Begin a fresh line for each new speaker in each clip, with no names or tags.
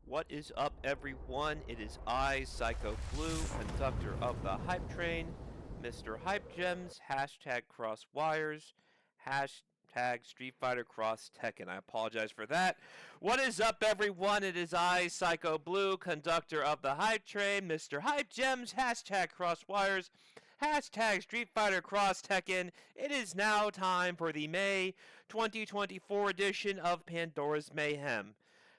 What is up, everyone? It is I, Psycho Blue, conductor of the Hype Train, Mr. Hype Gems, hashtag Cross Wires, hashtag Streetfighterxtekken. I apologize for that. What is up, everyone? It is I, Psycho Blue, conductor of the Hype Train, Mr. Hype Gems, hashtag Cross Wires, hashtag Streetfighterxtekken. It is now time for the May 2024 edition of Pandora's Mayhem.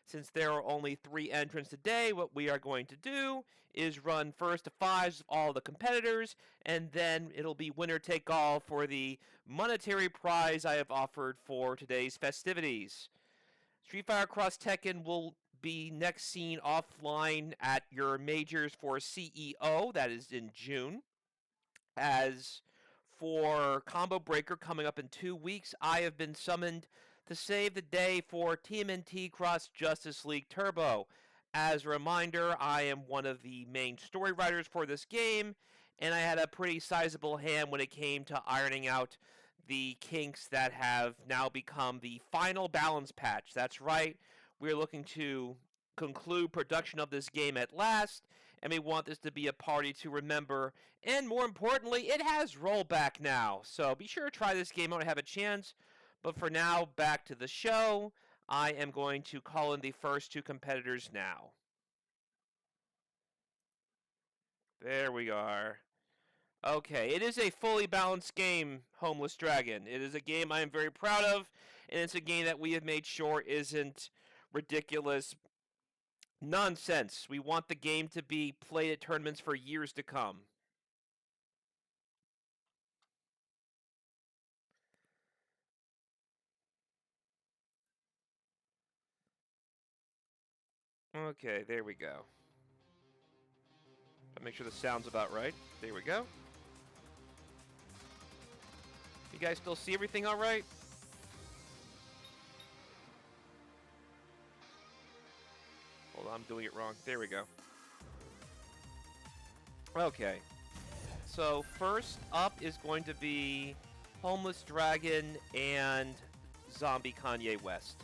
Since there are only 3 entrants today, what we are going to do is run first to 5s of all the competitors, and then it'll be winner take all for the monetary prize I have offered for today's festivities. Streetfighterxtekken will be next seen offline at your majors for CEO, that is in June. As for Combo Breaker coming up in 2 weeks, I have been summoned to save the day for TMNT Cross Justice League Turbo. As a reminder, I am one of the main story writers for this game, and I had a pretty sizable hand when it came to ironing out the kinks that have now become the final balance patch. That's right, we're looking to conclude production of this game at last, and we want this to be a party to remember. And more importantly, it has rollback now, so be sure to try this game out and have a chance. But for now, back to the show. I am going to call in the first 2 competitors now. There we are. Okay, it is a fully balanced game, Homeless Dragon. It is a game I am very proud of, and it's a game that we have made sure isn't ridiculous nonsense. We want the game to be played at tournaments for years to come. Okay, there we go. I'll make sure the sound's about right. There we go. You guys still see everything all right? Hold on, I'm doing it wrong. There we go. Okay. So first up is going to be Homeless Dragon and Zombie Kanye West.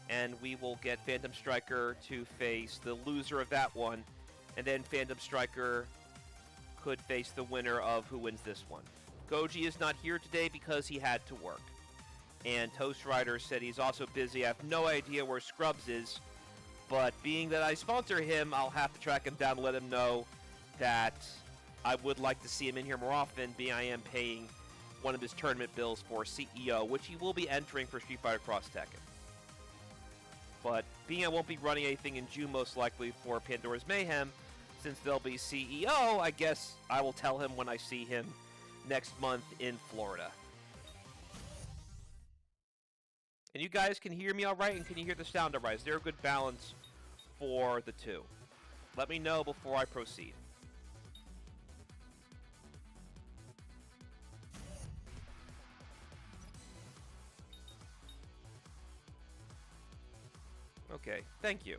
And we will get Phantom Striker to face the loser of that one. And then Phantom Striker could face the winner of who wins this one. Goji is not here today because he had to work. And Toast Rider said he's also busy. I have no idea where Scrubs is. But being that I sponsor him, I'll have to track him down and let him know that I would like to see him in here more often, being I am paying one of his tournament bills for CEO, which he will be entering for Streetfighterxtekken. But being I won't be running anything in June most likely for Pandora's Mayhem, since they'll be CEO, I guess I will tell him when I see him next month in Florida. And you guys can hear me all right, and can you hear the sound all right? Is there a good balance for the 2? Let me know before I proceed. Okay, thank you.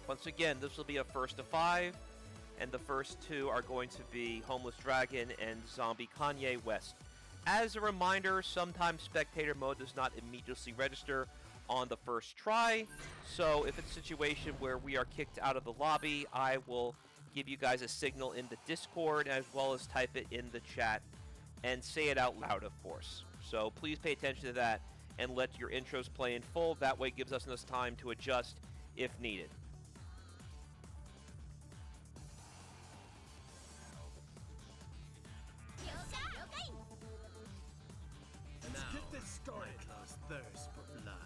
Once again, this will be a first to 5, and the first 2 are going to be Homeless Dragon and Zombie Kanye West. As a reminder, sometimes spectator mode does not immediately register on the first try, so if it's a situation where we are kicked out of the lobby, I will give you guys a signal in the Discord as well as type it in the chat and say it out loud, of course. So please pay attention to that and let your intros play in full. That way it gives us enough time to adjust if needed.
Skyclaw's thirst for blood.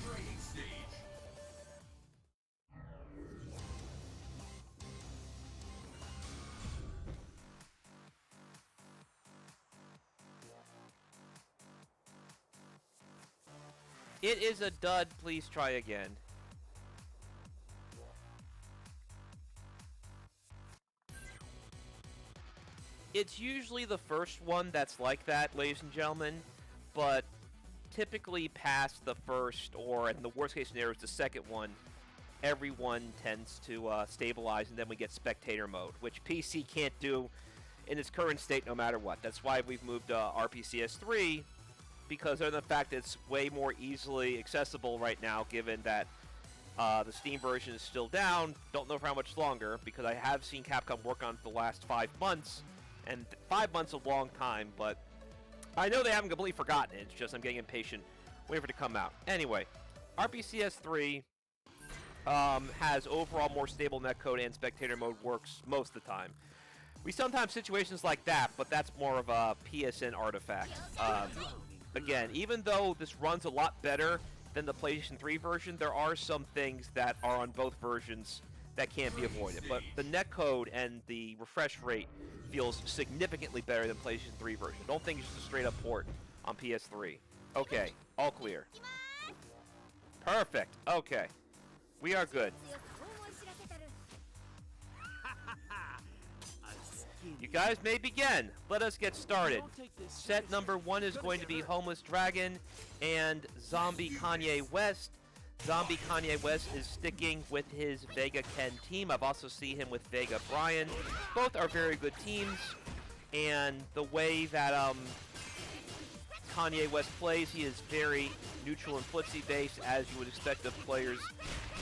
Training stage.
It is a dud. Please try again. It's usually the first one that's like that, ladies and gentlemen, but typically past the first, or in the worst case scenario, it's the second one, everyone tends to stabilize, and then we get spectator mode, which PC can't do in its current state no matter what. That's why we've moved to RPCS3, because of the fact that it's way more easily accessible right now, given that the Steam version is still down. Don't know for how much longer, because I have seen Capcom work on it for the last 5 months, and 5 months is a long time, but I know they haven't completely forgotten it. It's just I'm getting impatient waiting for it to come out. Anyway, RPCS3 has overall more stable netcode, and spectator mode works most of the time. We sometimes have situations like that, but that's more of a PSN artifact. Again, even though this runs a lot better than the PlayStation 3 version, there are some things that are on both versions that can't be avoided. But the netcode and the refresh rate feels significantly better than PlayStation 3 version. Don't think it's just a straight-up port on PS3. Okay, all clear. Perfect. Okay. We are good. You guys may begin. Let us get started. Set number 1 is going to be Homeless Dragon and Zombie Kanye West. Zombie Kanye West is sticking with his Vega Ken team. I've also seen him with Vega Brian. Both are very good teams, and the way that Kanye West plays, he is very neutral and flipsy based, as you would expect of players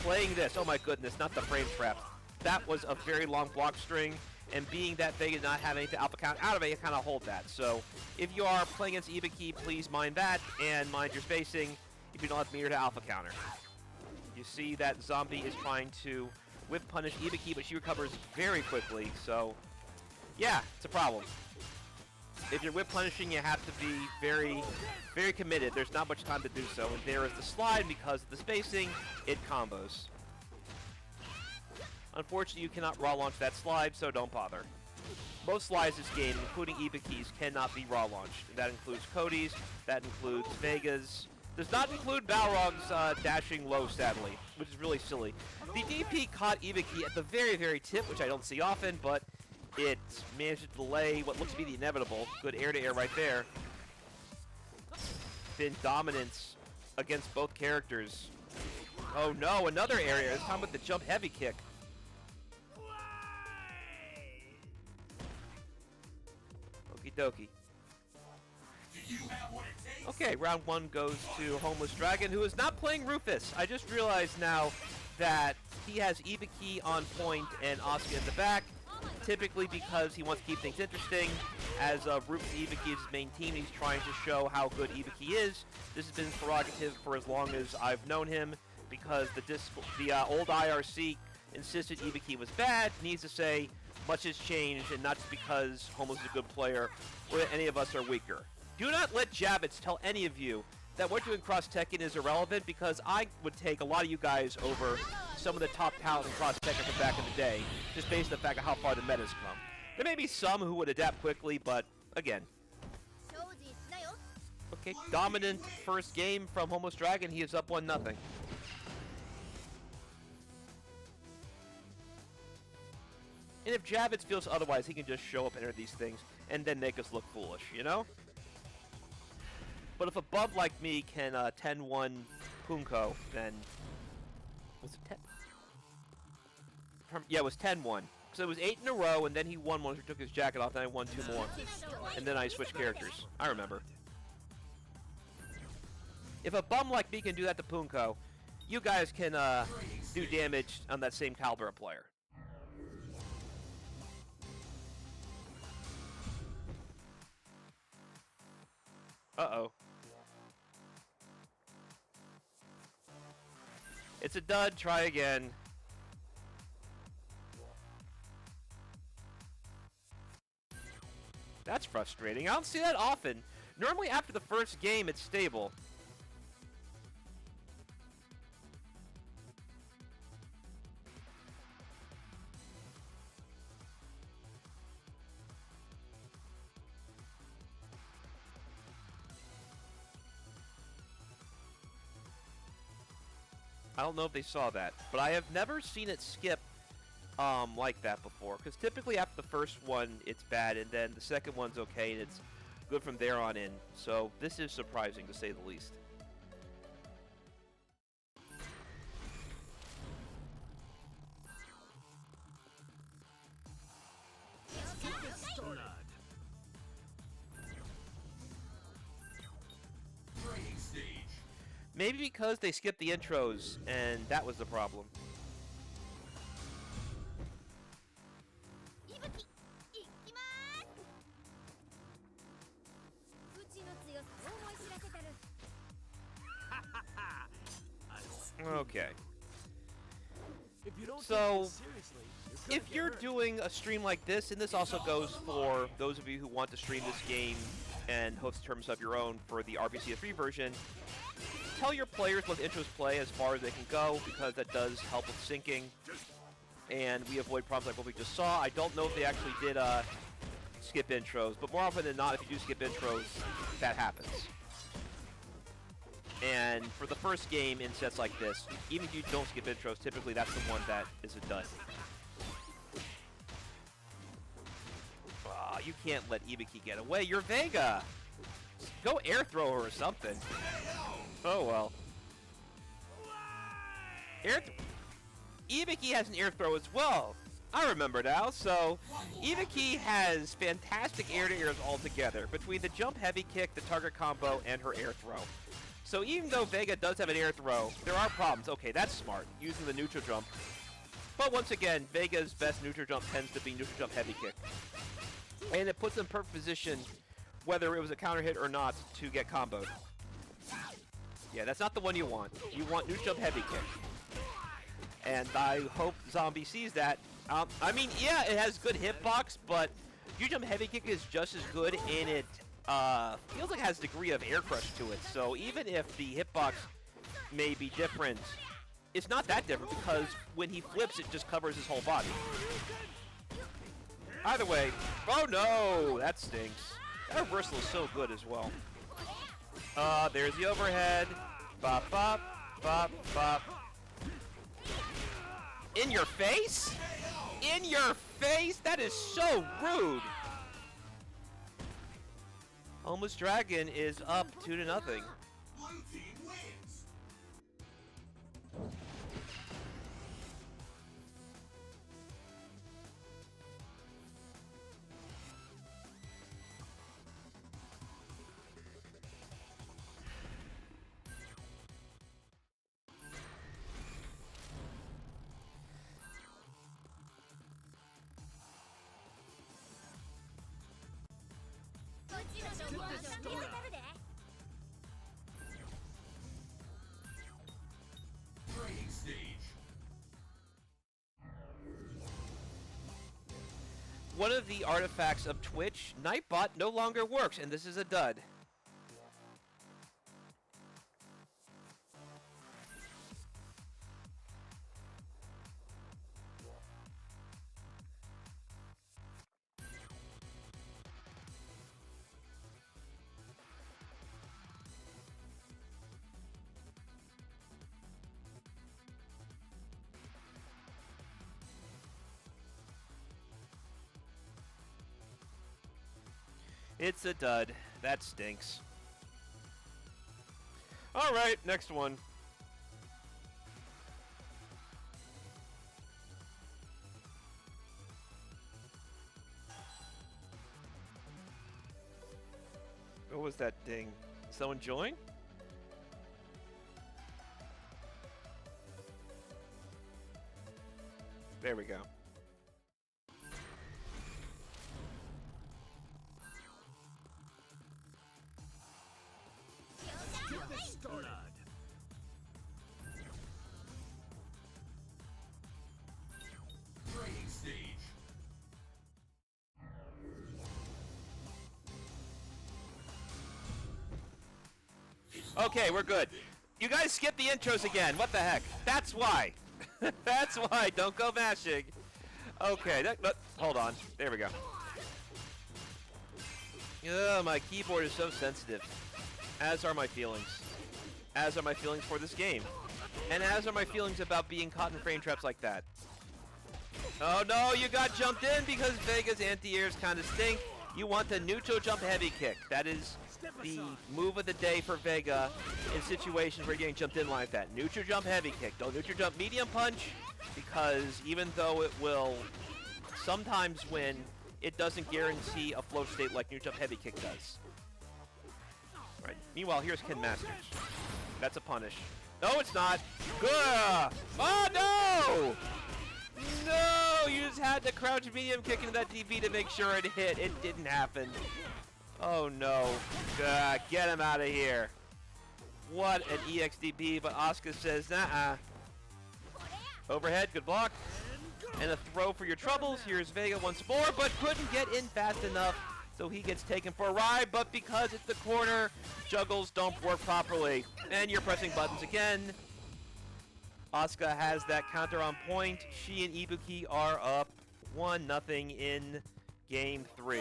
playing this. Oh my goodness, not the frame trap. That was a very long block string, and being that Vega did not have anything alpha count out of it, you kind of hold that. So if you are playing against Ibiki, please mind that, and mind your spacing if you don't have meter to alpha counter. You see that Zombie is trying to whip punish Ibiki, but she recovers very quickly, so yeah, it's a problem. If you're whip punishing, you have to be very, very committed. There's not much time to do so, and there is the slide. Because of the spacing, it combos. Unfortunately, you cannot raw launch that slide, so don't bother. Most slides this game, including Ibiki's, cannot be raw launched. That includes Cody's, that includes Vega's. Does not include Balrog's dashing low, sadly, which is really silly. The DP caught Ibiki at the very, very tip, which I don't see often, but it managed to delay what looks to be the inevitable. Good air-to-air right there. Been dominance against both characters. Oh no, another area. This time with the jump heavy kick. Okie dokie. Okay, round 1 goes to Homeless Dragon, who is not playing Rufus. I just realized now that he has Ibiki on point and Asuka in the back, typically because he wants to keep things interesting. As Rufus Ibiki is his main team, he's trying to show how good Ibiki is. This has been his prerogative for as long as I've known him, because the old IRC insisted Ibiki was bad. Needs to say, much has changed, and not just because Homeless is a good player, or that any of us are weaker. Do not let Javits tell any of you that what doing Cross Tekken is irrelevant, because I would take a lot of you guys over some of the top talent in Cross Tekken from back in the day, just based on the fact of how far the meta's come. There may be some who would adapt quickly, but again. Okay, dominant first game from Homeless Dragon. He is up 1-0. And if Javits feels otherwise, he can just show up and enter these things and then make us look foolish, you know? But if a bub like me can 10-1 Punko, then... Was it 10? Yeah, it was 10-1. So it was 8 in a row, and then he won one, he took his jacket off, then I won 2 more. And then I switched characters. I remember. If a bum like me can do that to Punko, you guys can do damage on that same caliber of player. Uh-oh. It's a dud. Try again. That's frustrating. I don't see that often. Normally after the first game, it's stable. I don't know if they saw that, but I have never seen it skip like that before. Because typically after the first one, it's bad, and then the second one's okay, and it's good from there on in. So this is surprising, to say the least. Maybe because they skipped the intros, and that was the problem. Okay. So, if you're doing a stream like this, and this also goes for those of you who want to stream this game and host terms of your own for the RPCS3 version, tell your players let the intros play as far as they can go, because that does help with syncing, and we avoid problems like what we just saw. I don't know if they actually did skip intros, but more often than not, if you do skip intros, that happens. And for the first game in sets like this, even if you don't skip intros, typically that's the one that is a dud. You can't let Ibiki get away. You're Vega! Go air throw her or something. Oh well. Ibiki has an air throw as well. I remember now. So, Ibiki has fantastic air-to-airs altogether, between the jump heavy kick, the target combo, and her air throw. So even though Vega does have an air throw, there are problems. Okay, that's smart, using the neutral jump. But once again, Vega's best neutral jump tends to be neutral jump heavy kick. And it puts them in perfect position, whether it was a counter hit or not, to get comboed. Yeah, that's not the one you want. You want neutral jump heavy kick. And I hope Zombie sees that. I mean, yeah, it has good hitbox, but neutral jump heavy kick is just as good, and it feels like it has a degree of air crush to it. So even if the hitbox may be different, it's not that different, because when he flips, it just covers his whole body. Either way, oh no, that stinks. That reversal is so good as well. There's the overhead. Bop, bop, bop, bop. In your face? In your face? That is so rude. Almost Dragon is up 2-0.
Blue team wins. Training stage.
One of the artifacts of Twitch, Nightbot, no longer works, and this is a dud. It's a dud. That stinks. Alright, next one. What was that ding? Someone join? There we go.
Training stage.
Okay, we're good. You guys skipped the intros again. What the heck? That's why. That's why. Don't go mashing. Okay, hold on. There we go. Ugh, my keyboard is so sensitive. As are my feelings. As are my feelings for this game. And as are my feelings about being caught in frame traps like that. Oh no, you got jumped in because Vega's anti-airs kind of stink. You want the neutral jump heavy kick. That is the move of the day for Vega in situations where you're getting jumped in like that. Neutral jump heavy kick. Don't neutral jump medium punch, because even though it will sometimes win, it doesn't guarantee a flow state like neutral jump heavy kick does. Right. Meanwhile, here's Ken Masters. That's a punish. No, it's not. Good. Oh no! No! You just had to crouch medium kick into that DP to make sure it hit. It didn't happen. Oh no. Get him out of here. What an EXDP, but Asuka says, nah. Overhead, good block. And a throw for your troubles. Here's Vega once more, but couldn't get in fast enough, so he gets taken for a ride, but because it's the corner, juggles don't work properly. And you're pressing buttons again. Asuka has that counter on point. She and Ibuki are up 1-0 in Game 3.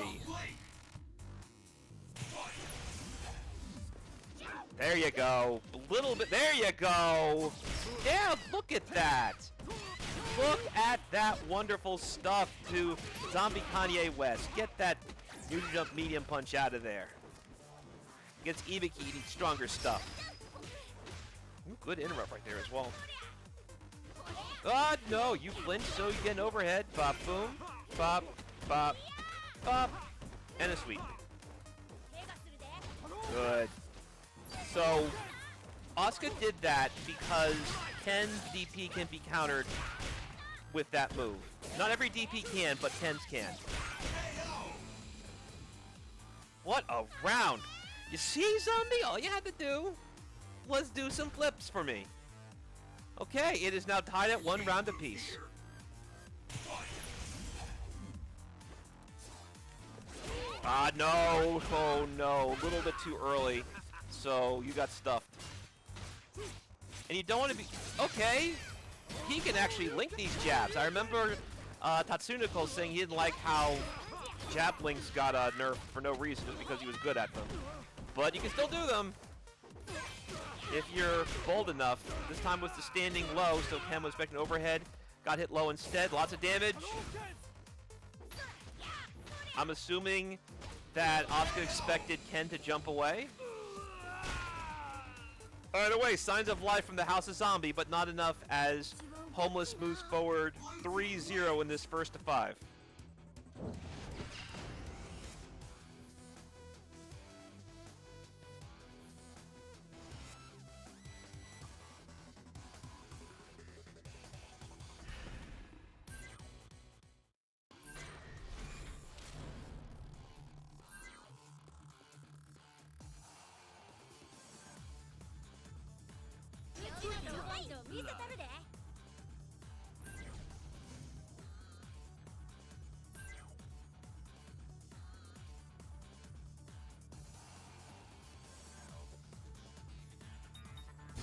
There you go. A little bit. There you go. Yeah, look at that. Look at that wonderful stuff to Zombie Kanye West. Get that neutral jump medium punch out of there. Against Ibuki, eating stronger stuff. Ooh, good interrupt right there as well. Ah, no, you flinch, so you get an overhead. Bop, boom. Bop, bop, bop. And a sweep. Good. So, Asuka did that because Ken's DP can be countered with that move. Not every DP can, but Ken's can. What a round. You see, Zombie? All you had to do was do some flips for me. Okay, it is now tied at 1 round apiece. Ah, no. Oh, no. A little bit too early. So, you got stuffed. And you don't want to be... Okay. He can actually link these jabs. I remember Tatsunoko saying he didn't like how jab links got nerfed for no reason, just because he was good at them. But you can still do them if you're bold enough. This time was the standing low, so Ken was expecting overhead. Got hit low instead. Lots of damage. I'm assuming that Asuka expected Ken to jump away. By the way, signs of life from the House of Zombie, but not enough as Homeless moves forward 3-0 in this first to 5.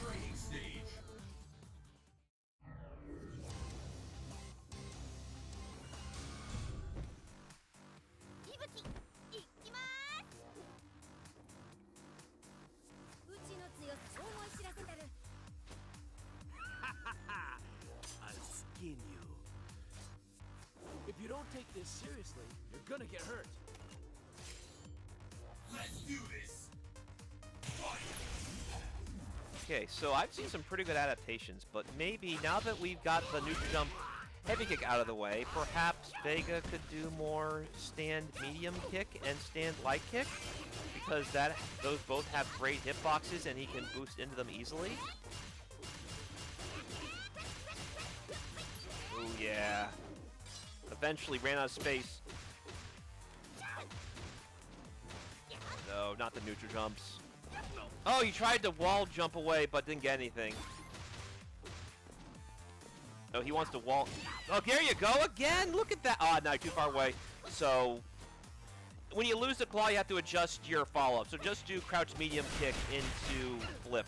Training stage.
I'll skin you. If you don't take this seriously, you're gonna get hurt.
Let's do this.
Okay, so I've seen some pretty good adaptations, but maybe now that we've got the neutral jump heavy kick out of the way, perhaps Vega could do more stand medium kick and stand light kick, because those both have great hitboxes and he can boost into them easily. Oh yeah. Eventually ran out of space. No, not the neutral jumps. Oh, you tried to wall jump away, but didn't get anything. No, he wants to wall. Oh, there you go again. Look at that. Oh, no, too far away. So, when you lose the claw, you have to adjust your follow-up. So just do crouch medium kick into flip.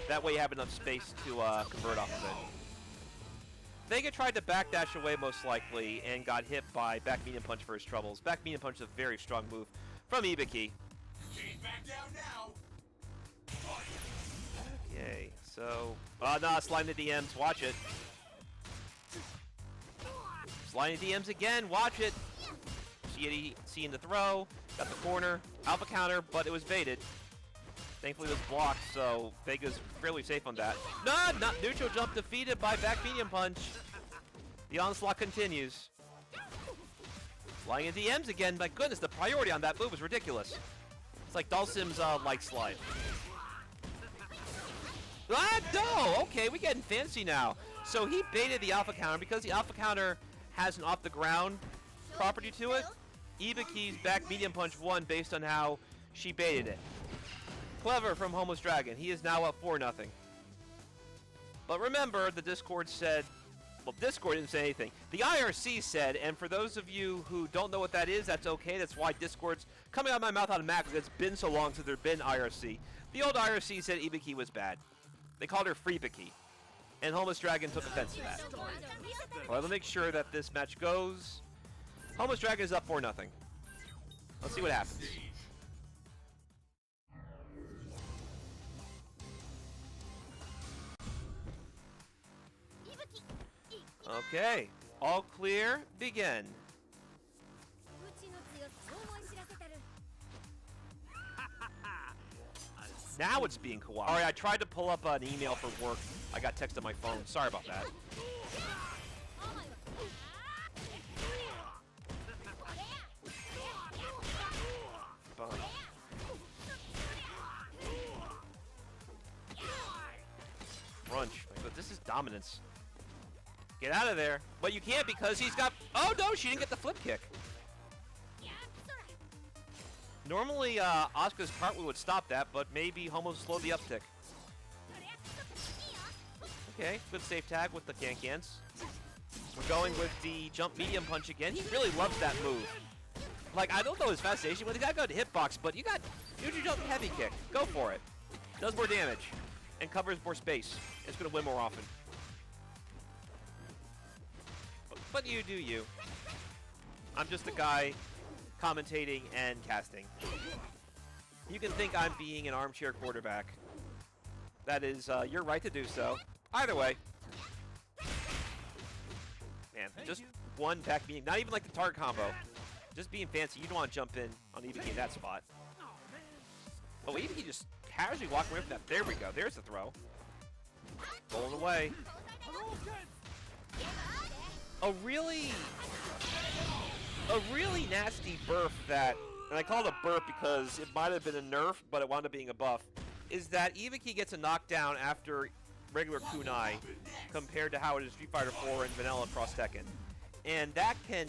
That way you have enough space to convert off of it. Vega tried to backdash away most likely and got hit by back medium punch for his troubles. Back medium punch is a very strong move from Ibuki.
Can't back down now.
Okay, So, nah, sliding the DMs. Watch it. Sliding the DMs again. Watch it. Seeing the throw. Got the corner. Alpha counter, but it was baited. Thankfully, it was blocked, so Vega's fairly safe on that. No, not neutral jump defeated by back medium punch. The onslaught continues. Flying in DMs again. My goodness, the priority on that move is ridiculous. It's like Dhalsim's light slide. Ah, no! Okay, we're getting fancy now. So he baited the alpha counter because the alpha counter has an off the ground property to it. Ibuki's back medium punch won based on how she baited it. Clever from Homeless Dragon. He is now up 4-0. But remember, the Discord said, well, Discord didn't say anything. The IRC said, and for those of you who don't know what that is, that's okay. That's why Discord's coming out of my mouth automatically. It's been so long since there's been IRC. The old IRC said Ibuki was bad. They called her Freebiki. And Homeless Dragon took offense to that. Well, let's make sure that this match goes. Homeless Dragon is up 4-0. Let's see what happens. Okay, all clear, begin. Now it's being cooperative. Alright, I tried to pull up an email for work. I got text on my phone. Sorry about that. Crunch. This is dominance. Get out of there. But you can't because he's got... Oh, no, she didn't get the flip kick. Normally, Asuka's cartwheel would stop that, but maybe Homo slowed the uptick. Okay, good safe tag with the can-cans. We're going with the jump medium punch again. He really loves that move. Like, I don't know his fascination with the guy got to hitbox, but you got neutral jump heavy kick. Go for it. Does more damage and covers more space. It's going to win more often. But you do you. I'm just a guy commentating and casting. You can think I'm being an armchair quarterback. That is your right to do so. Either way. Man, just one back being, not even like the target combo. Just being fancy. You don't want to jump in on Ibuki in that spot. Oh, Ibuki just casually walking away from that. There we go. There's the throw. Rolling away. A really nasty burf that, and I call it a burp because it might have been a nerf, but it wound up being a buff, is that Ibuki gets a knockdown after regular kunai compared to how it is Street Fighter 4 and vanilla across Tekken. And that can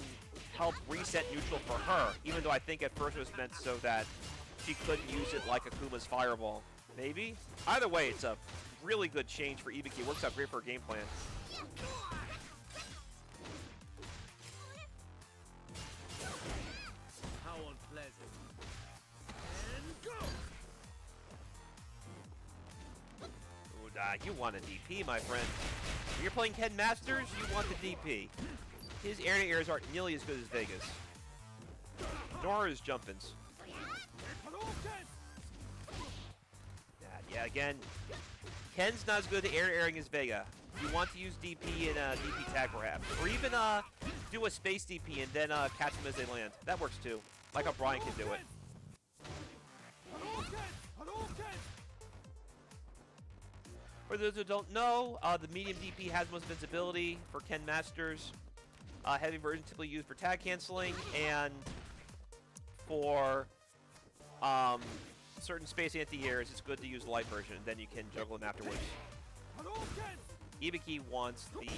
help reset neutral for her, even though I think at first it was meant so that she couldn't use it like Akuma's fireball. Maybe? Either way, it's a really good change for Ibuki. It works out great for her game plan.
How unpleasant. And go!
Ooh, you want a DP, my friend. When you're playing Ken Masters, you want the DP. His air-to-airs aren't nearly as good as Vega's. Nor his jump-ins. Yeah, again, Ken's not as good at air-airing as Vega. You want to use DP in a DP tag perhaps. Or even do a space DP and then catch them as they land. That works too. Like how Brian can do it. For those who don't know, the medium DP has most visibility for Ken Masters. Heavy version typically used for tag canceling and for certain space anti-airs, it's good to use the light version, then you can juggle them afterwards. Ibuki wants the...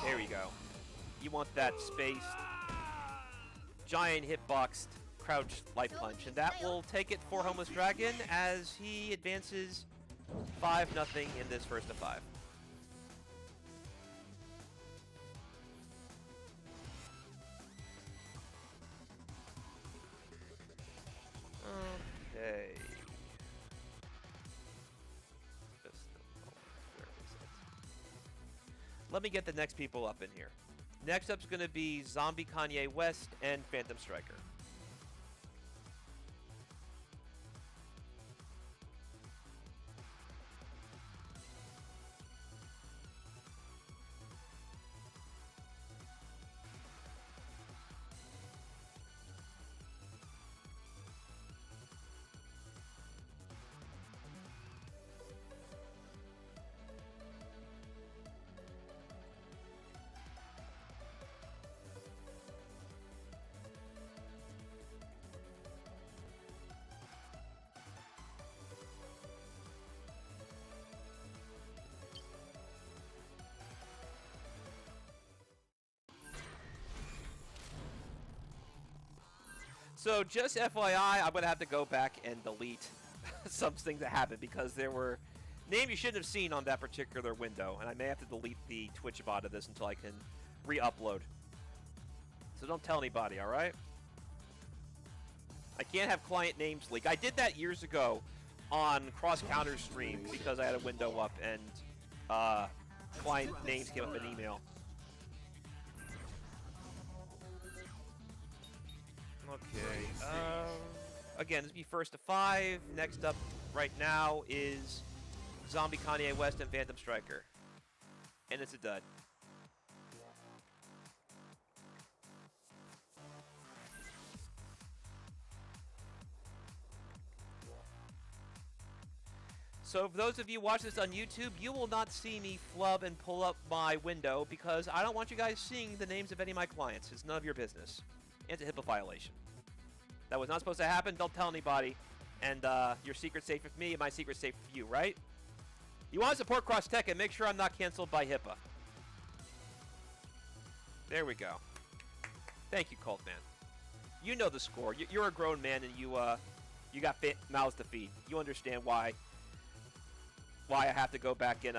There you go. You want that spaced, giant hitboxed, crouched light punch, and that will take it for Homeless Dragon as he advances 5-0 in this first of 5. Okay. Let me get the next people up in here. Next up's going to be Zombie Kanye West and Phantom Striker. So just FYI, I'm going to have to go back and delete some things that happened because there were names you shouldn't have seen on that particular window, and I may have to delete the Twitch bot of this until I can re-upload. So don't tell anybody, alright? I can't have client names leak. I did that years ago on cross-counter stream because I had a window up and client names came up in email. Okay. Again, this will be first to 5. Next up right now is Zombie Kanye West and Phantom Striker. And it's a dud. So for those of you watching this on YouTube, you will not see me flub and pull up my window because I don't want you guys seeing the names of any of my clients. It's none of your business. It's a HIPAA violation. That was not supposed to happen. Don't tell anybody. And your secret's safe with me and my secret's safe with you, right? You want to support Cross Tekken, make sure I'm not canceled by HIPAA. There we go. Thank you, Colt Man. You know the score. You're a grown man and you got mouths to feed. You understand why I have to go back and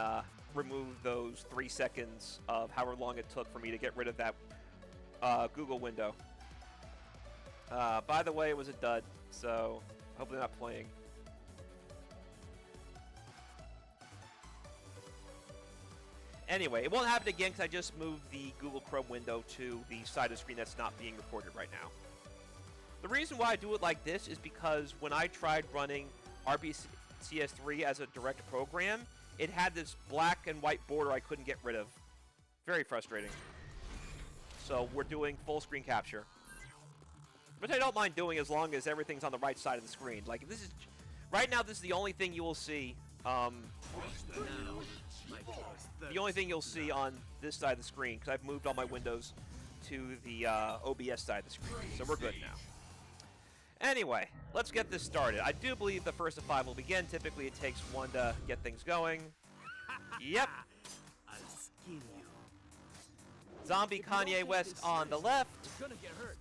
remove those 3 seconds of however long it took for me to get rid of that Google window. By the way, it was a dud, so hopefully not playing. Anyway, it won't happen again because I just moved the Google Chrome window to the side of the screen that's not being recorded right now. The reason why I do it like this is because when I tried running RPCS3 as a direct program, it had this black and white border I couldn't get rid of. Very frustrating. So we're doing full screen capture. Which I don't mind doing as long as everything's on the right side of the screen. Like, this is... Right now, this is the only thing you will see, the only thing you'll see on this side of the screen, because I've moved all my windows to the OBS side of the screen. So we're good now. Anyway, let's get this started. I do believe the first of 5 will begin. Typically, it takes 1 to get things going. Yep.
I'll skin you.
Zombie Kanye West on the left.
You're gonna get hurt.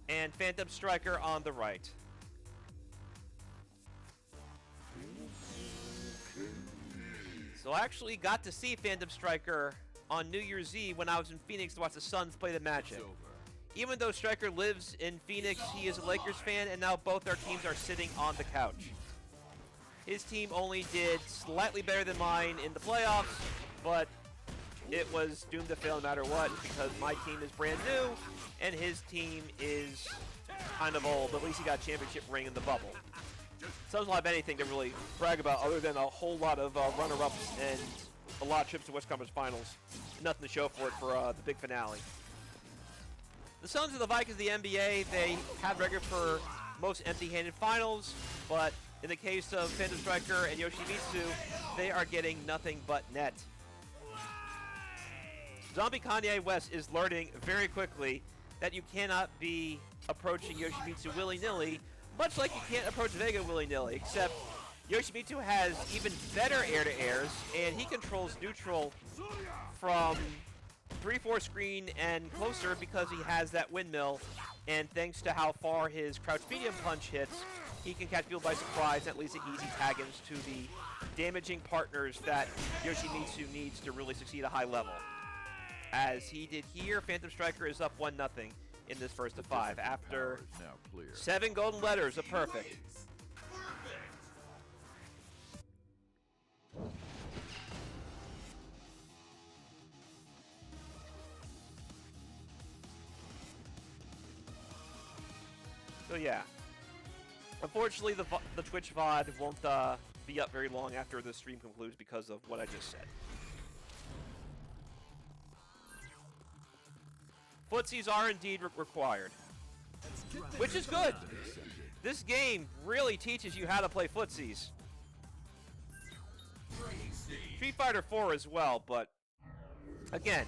And Phantom Striker on the right. So I actually got to see Phantom Striker on New Year's Eve when I was in Phoenix to watch the Suns play the Magic. Even though Striker lives in Phoenix, he is a Lakers fan, and now both our teams are sitting on the couch. His team only did slightly better than mine in the playoffs, but it was doomed to fail no matter what because my team is brand new, and his team is kind of old. At least he got a championship ring in the bubble. So doesn't have anything to really brag about other than a whole lot of runner-ups and a lot of trips to West Conference Finals. Nothing to show for it for the big finale. The Suns of the Vikings of the NBA, they have record for most empty-handed finals, but in the case of Phantom Striker and Yoshimitsu, they are getting nothing but net. Zombie Kanye West is learning very quickly that you cannot be approaching Yoshimitsu willy-nilly, much like you can't approach Vega willy-nilly, except Yoshimitsu has even better air-to-airs, and he controls neutral from 3-4 screen and closer because he has that windmill, and thanks to how far his crouch medium punch hits, he can catch people by surprise and at least an easy tag-ins to the damaging partners that Yoshimitsu needs to really succeed at a high level. As he did here, Phantom Striker is up 1-0 in this first of 5 after 7 golden letters of perfect. So yeah, unfortunately the Twitch VOD won't be up very long after the stream concludes because of what I just said. Footsies are indeed required, which is good. This game really teaches you how to play footsies. Streetfighter 4 as well, but again,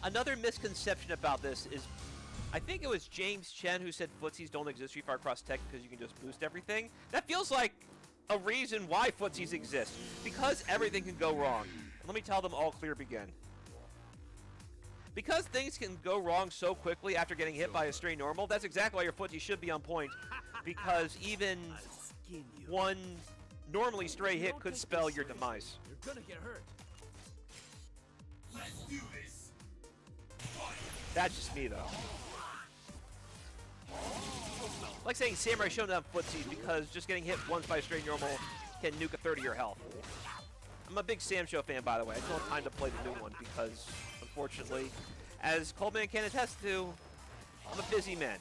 another misconception about this is I think it was James Chen who said footsies don't exist Streetfighter Cross Tekken because you can just boost everything. That feels like a reason why footsies exist, because everything can go wrong. Let me tell them all clear begin. Because things can go wrong so quickly after getting hit by a straight normal, that's exactly why your footsie should be on point. Because even
Skin you.
one normally stray
You
hit
don't
could
take
spell
this
your
seriously,
demise.
You're gonna get hurt.
Let's do this.
That's just me, though. I like saying Samurai Shonen on footsies because just getting hit once by a straight normal can nuke a third of your health. I'm a big Sam Show fan, by the way. I don't have time to play the new one because, unfortunately, as Coleman can attest to, I'm a busy man.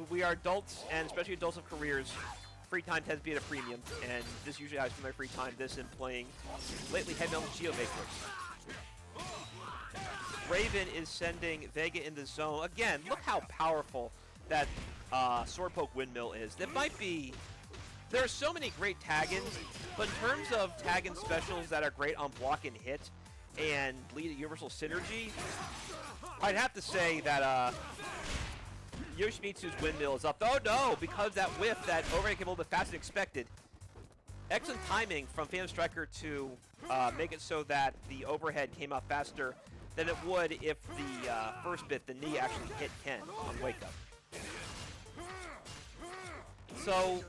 We are adults, and especially adults of careers. Free time tends to be at a premium, and this usually has my free time. This and playing lately Headmill Geo Matrix. Raven is sending Vega in the zone. Again, look how powerful that sword poke windmill is. That might be... There are so many great tag-ins, but in terms of tag-in specials that are great on block and hit and lead to universal synergy, I'd have to say that Yoshimitsu's windmill is up. Oh no, because that whiff, that overhead came a little bit faster than expected. Excellent timing from Phantom Striker to make it so that the overhead came out faster than it would if the first bit, the knee, actually hit Ken on Wake Up. So,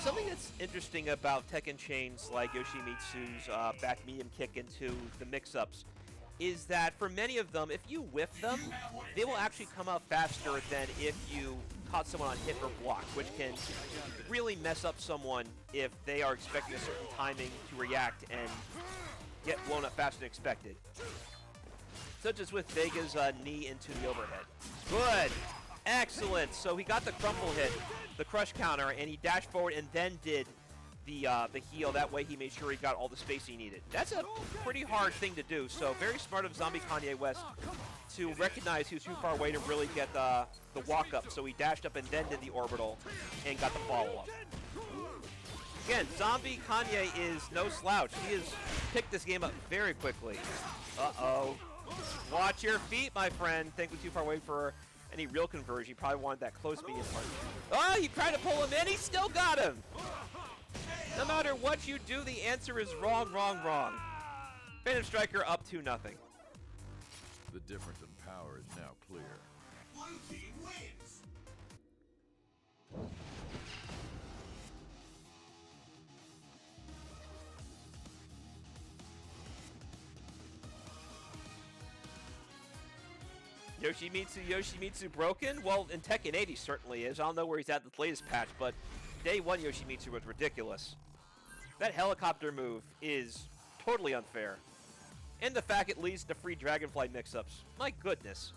something that's interesting about Tekken chains like Yoshimitsu's back medium kick into the mix-ups is that for many of them, if you whiff them, they will actually come out faster than if you caught someone on hit or block, which can really mess up someone if they are expecting a certain timing to react and get blown up faster than expected. Such as with Vega's knee into the overhead. Good! Excellent! So he got the crumple hit, the crush counter, and he dashed forward and then did the heal. That way he made sure he got all the space he needed. That's a pretty hard thing to do, so very smart of Zombie Kanye West to recognize he was too far away to really get the walk up. So he dashed up and then did the orbital and got the follow-up. Again, Zombie Kanye is no slouch. He has picked this game up very quickly. Uh-oh. Watch your feet, my friend. Think we're too far away for any real conversion. He probably wanted that close medium punch. Oh, he tried to pull him in. He still got him. No matter what you do, the answer is wrong, wrong, wrong. Phantom Striker up 2-0.
The difference in power is now clear.
Blue team wins.
Yoshimitsu broken? Well, in Tekken 8 he certainly is. I don't know where he's at the latest patch, but day one Yoshimitsu was ridiculous. That helicopter move is totally unfair. And the fact it leads to free Dragonfly mix-ups. My goodness.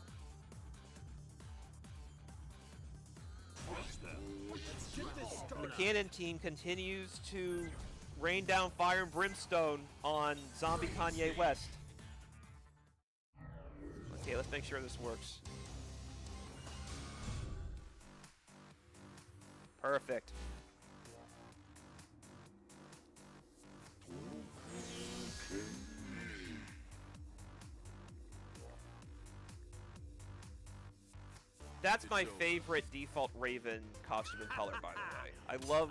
The Cannon team continues to rain down fire and brimstone on Zombie Kanye West. Okay, let's make sure this works. Perfect. That's my favorite default Raven costume and color, by the way. I love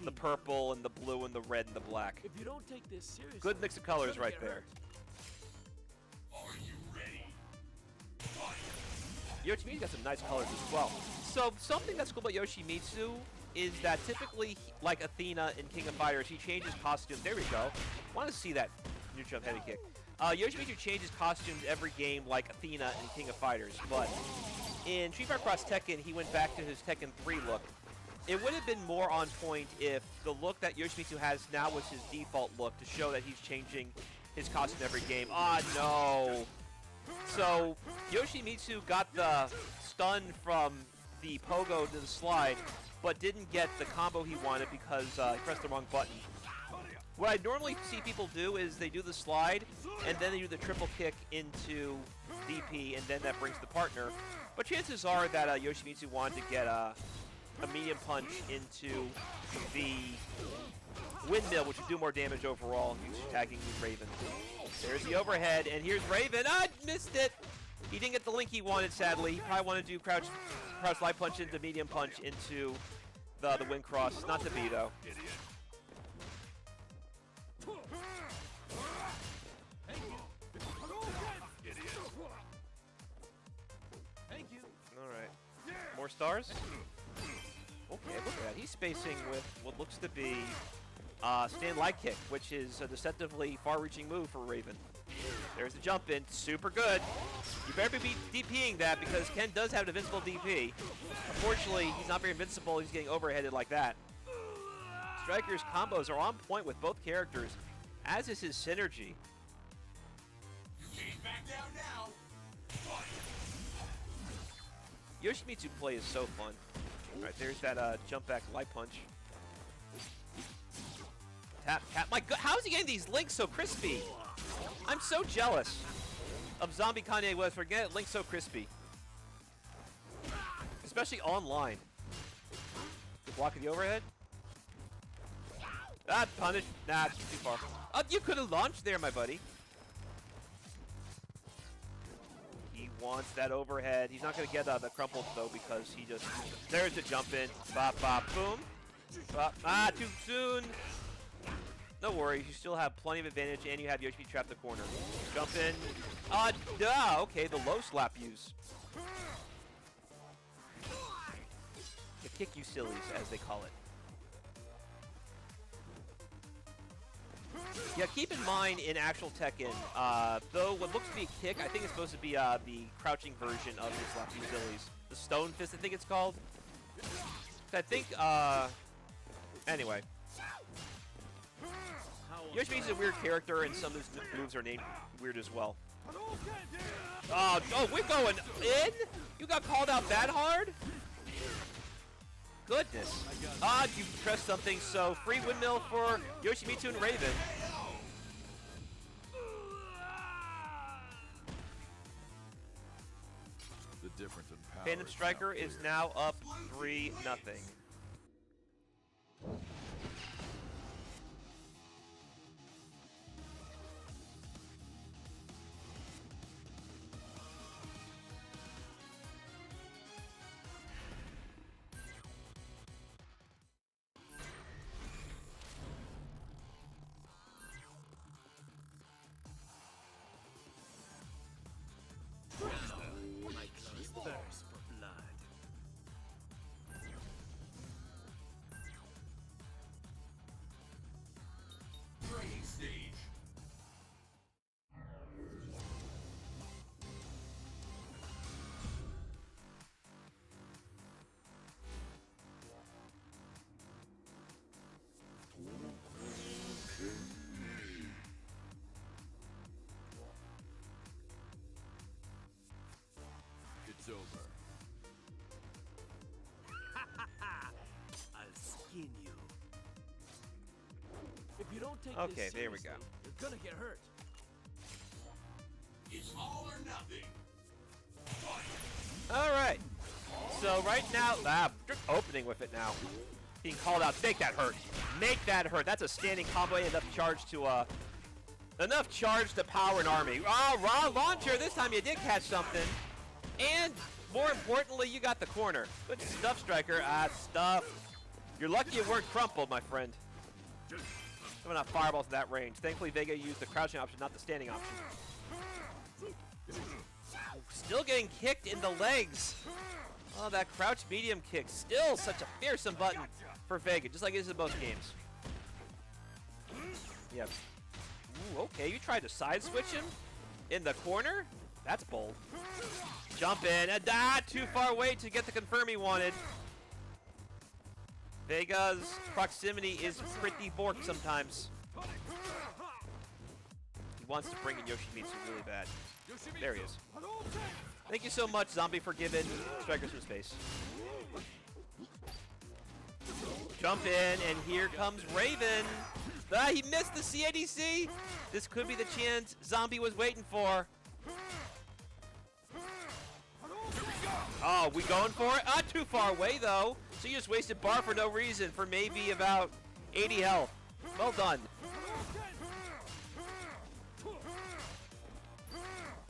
the purple and the blue and the red and the black.
If you don't take this seriously,
Good mix of colors
you're gonna
right
get
there.
hurt.
Are you ready?
Yoshimitsu got some nice colors as well. So something that's cool about Yoshimitsu is that typically, like Athena in King of Fighters, he changes costumes. There we go. Want to see that new jump heavy kick. Yoshimitsu changes costumes every game like Athena in King of Fighters, but in SuperCross-Tekken, he went back to his Tekken 3 look. It would have been more on point if the look that Yoshimitsu has now was his default look to show that he's changing his costume every game. Ah, no. So, Yoshimitsu got the stun from the pogo to the slide, but didn't get the combo he wanted because he pressed the wrong button. What I normally see people do is they do the slide, and then they do the triple kick into DP, and then that brings the partner. But chances are that Yoshimitsu wanted to get a medium punch into the windmill, which would do more damage overall. He's tagging with Raven. There's the overhead, and here's Raven. Ah, missed it! He didn't get the link he wanted, sadly. He probably wanted to do crouch light punch into medium punch into the wind cross. Not to be, though. More stars? Okay, look at that. He's spacing with what looks to be stand light kick, which is a deceptively far-reaching move for Raven. There's the jump in. Super good. You better be DPing that because Ken does have an invincible DP. Unfortunately, he's not very invincible. He's getting overheaded like that. Striker's combos are on point with both characters, as is his synergy.
You can't back down now.
Yoshimitsu play is so fun. Alright, there's that jump back light punch. Tap, tap. My god, how is he getting these links so crispy? I'm so jealous of Zombie Kanye West for getting links so crispy. Especially online. The block of the overhead. Ah, punish. Nah, it's too far. Oh, you could have launched there, my buddy. He wants that overhead. He's not going to get the crumple, though, because he just... There's the jump in. Bop, bop, boom. Bop. Ah, too soon. No worries. You still have plenty of advantage, and you have Yoshi trapped the corner. Jump in. Duh. Okay, the low slap use. The kick you sillies, as they call it. Yeah, keep in mind in actual Tekken, though what looks to be a kick, I think it's supposed to be the crouching version of his left utilities. The Stone Fist, I think it's called. I think, anyway. Yoshimitsu's a weird character, and some of his moves are named weird as well. Oh, we're going in? You got called out that hard? Goodness. You pressed something, so free windmill for Yoshimitsu and Raven.
The difference in power.
Phantom Striker is now up 3-0.
My claws thirst for blood.
Training stage.
It's over.
I'll skin you. If you don't take
Okay,
this
there we
seriously,
go.
you're gonna get hurt.
It's all or nothing.
All right. So right now, opening with it now. Being called out. Make that hurt. Make that hurt. That's a standing combo. Enough charge to power an army. Oh, raw launcher. This time you did catch something. And more importantly, you got the corner. Good stuff, Striker. Stuff. You're lucky you weren't crumpled, my friend. Coming out fireballs in that range. Thankfully, Vega used the crouching option, not the standing option. Still getting kicked in the legs. Oh, that crouch medium kick. Still such a fearsome button for Vega, just like it is in most games. Yep. Ooh, okay, you tried to side switch him in the corner? That's bold. Jump in. Too far away to get the confirm he wanted. Vega's proximity is pretty bork sometimes. He wants to bring in Yoshimitsu really bad. There he is. Thank you so much, Zombie, for giving Striker some space. Jump in, and here comes Raven. He missed the CADC. This could be the chance Zombie was waiting for. Oh, we going for it? Too far away, though. So you just wasted bar for no reason for maybe about 80 health. Well done.